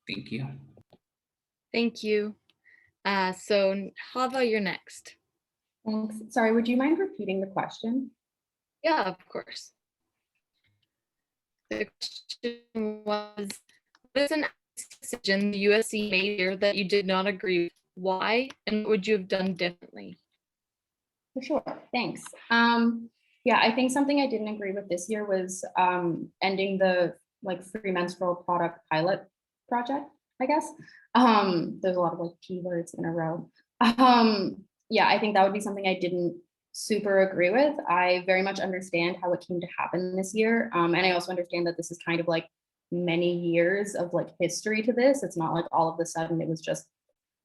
K: Thank you.
B: Thank you. So Hava, you're next.
L: Thanks. Sorry, would you mind repeating the question?
B: Yeah, of course. The question was, what is an decision the USC made here that you did not agree with? Why, and what would you have done differently?
L: For sure, thanks. Yeah, I think something I didn't agree with this year was ending the free menstrual product pilot project, I guess. There's a lot of keywords in a row. Yeah, I think that would be something I didn't super agree with. I very much understand how it came to happen this year. And I also understand that this is kind of many years of history to this. It's not like all of a sudden it was just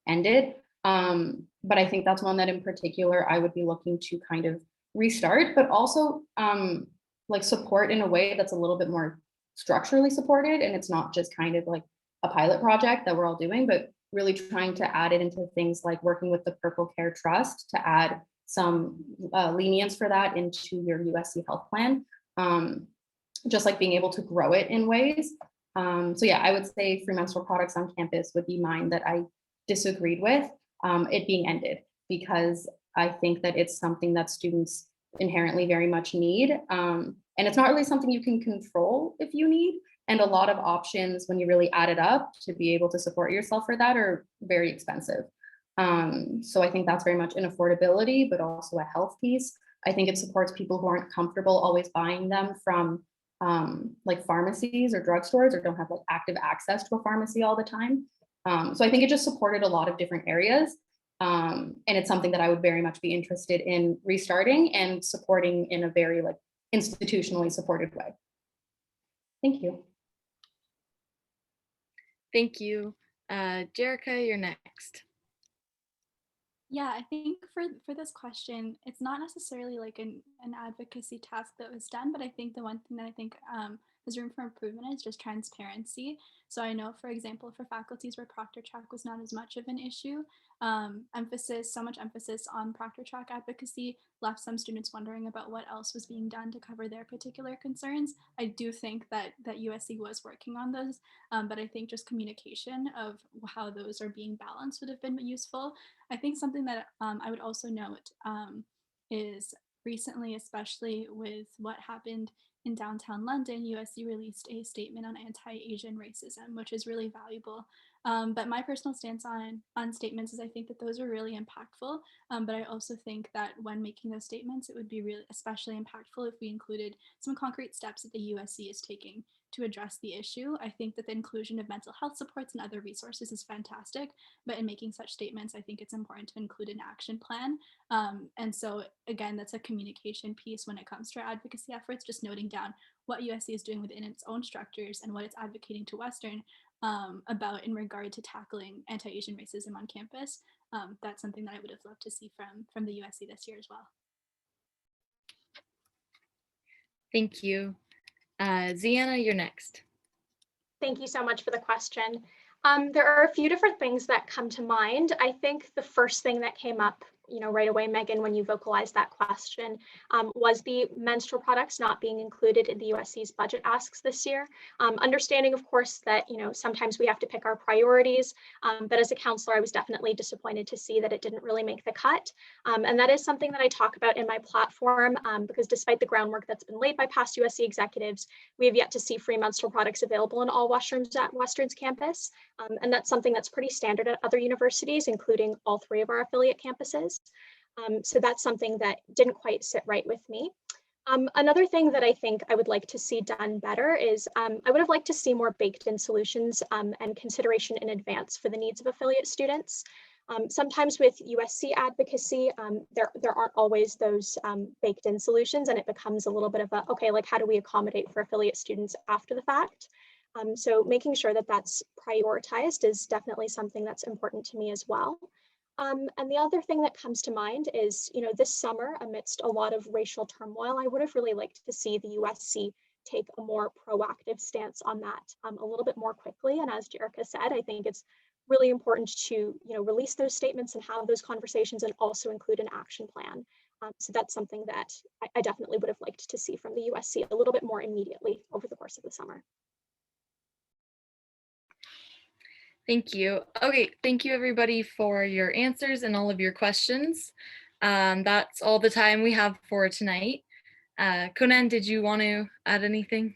L: ended. But I think that's one that in particular I would be looking to kind of restart, but also support in a way that's a little bit more structurally supported, and it's not just kind of like a pilot project that we're all doing, but really trying to add it into things like working with the Purple Care Trust to add some lenience for that into your USC health plan, just like being able to grow it in ways. So yeah, I would say free menstrual products on campus would be mine that I disagreed with it being ended, because I think that it's something that students inherently very much need. And it's not really something you can control if you need. And a lot of options, when you really add it up to be able to support yourself for that, are very expensive. So I think that's very much an affordability, but also a health piece. I think it supports people who aren't comfortable always buying them from like pharmacies or drugstores, or don't have like active access to a pharmacy all the time. So I think it just supported a lot of different areas. And it's something that I would very much be interested in restarting and supporting in a very like institutionally supported way. Thank you.
B: Thank you. Jerica, you're next.
M: Yeah, I think for this question, it's not necessarily like an advocacy task that was done, but I think the one thing that I think there's room for improvement is just transparency. So I know, for example, for faculties where Proctor Track was not as much of an issue, so much emphasis on Proctor Track advocacy left some students wondering about what else was being done to cover their particular concerns. I do think that USC was working on those, but I think just communication of how those are being balanced would have been useful. I think something that I would also note is recently, especially with what happened in downtown London, USC released a statement on anti-Asian racism, which is really valuable. But my personal stance on statements is I think that those are really impactful. But I also think that when making those statements, it would be really especially impactful if we included some concrete steps that the USC is taking to address the issue. I think that the inclusion of mental health supports and other resources is fantastic, but in making such statements, I think it's important to include an action plan. And so again, that's a communication piece when it comes to our advocacy efforts, just noting down what USC is doing within its own structures and what it's advocating to Western about in regard to tackling anti-Asian racism on campus. That's something that I would have loved to see from the USC this year as well.
B: Thank you. Ziana, you're next.
N: Thank you so much for the question. There are a few different things that come to mind. I think the first thing that came up, right away, Megan, when you vocalized that question, was the menstrual products not being included in the USC's budget asks this year. Understanding, of course, that sometimes we have to pick our priorities, but as a counselor, I was definitely disappointed to see that it didn't really make the cut. And that is something that I talk about in my platform, because despite the groundwork that's been laid by past USC executives, we have yet to see free menstrual products available in all washrooms at Western's campus. And that's something that's pretty standard at other universities, including all 3 of our affiliate campuses. So that's something that didn't quite sit right with me. Another thing that I think I would like to see done better is I would have liked to see more baked-in solutions and consideration in advance for the needs of affiliate students. Sometimes with USC advocacy, there aren't always those baked-in solutions, and it becomes a little bit of a, okay, like how do we accommodate for affiliate students after the fact? So making sure that that's prioritized is definitely something that's important to me as well. And the other thing that comes to mind is, this summer, amidst a lot of racial turmoil, I would have really liked to see the USC take a more proactive stance on that a little bit more quickly. And as Jerica said, I think it's really important to, release those statements and have those conversations and also include an action plan. So that's something that I definitely would have liked to see from the USC a little bit more immediately over the course of the summer.
B: Thank you. Okay, thank you everybody for your answers and all of your questions. That's all the time we have for tonight. Conan, did you want to add anything?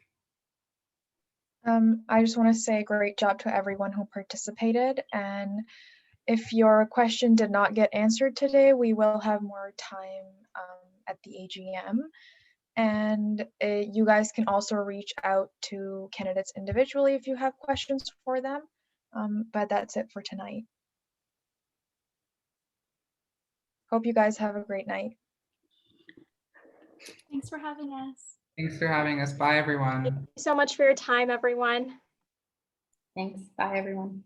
A: I just want to say great job to everyone who participated. And if your question did not get answered today, we will have more time at the AGM. And you guys can also reach out to candidates individually if you have questions for them. But that's it for tonight. Hope you guys have a great night.
M: Thanks for having us.
K: Thanks for having us. Bye, everyone.
N: Thank you so much for your time, everyone.
L: Thanks. Bye, everyone.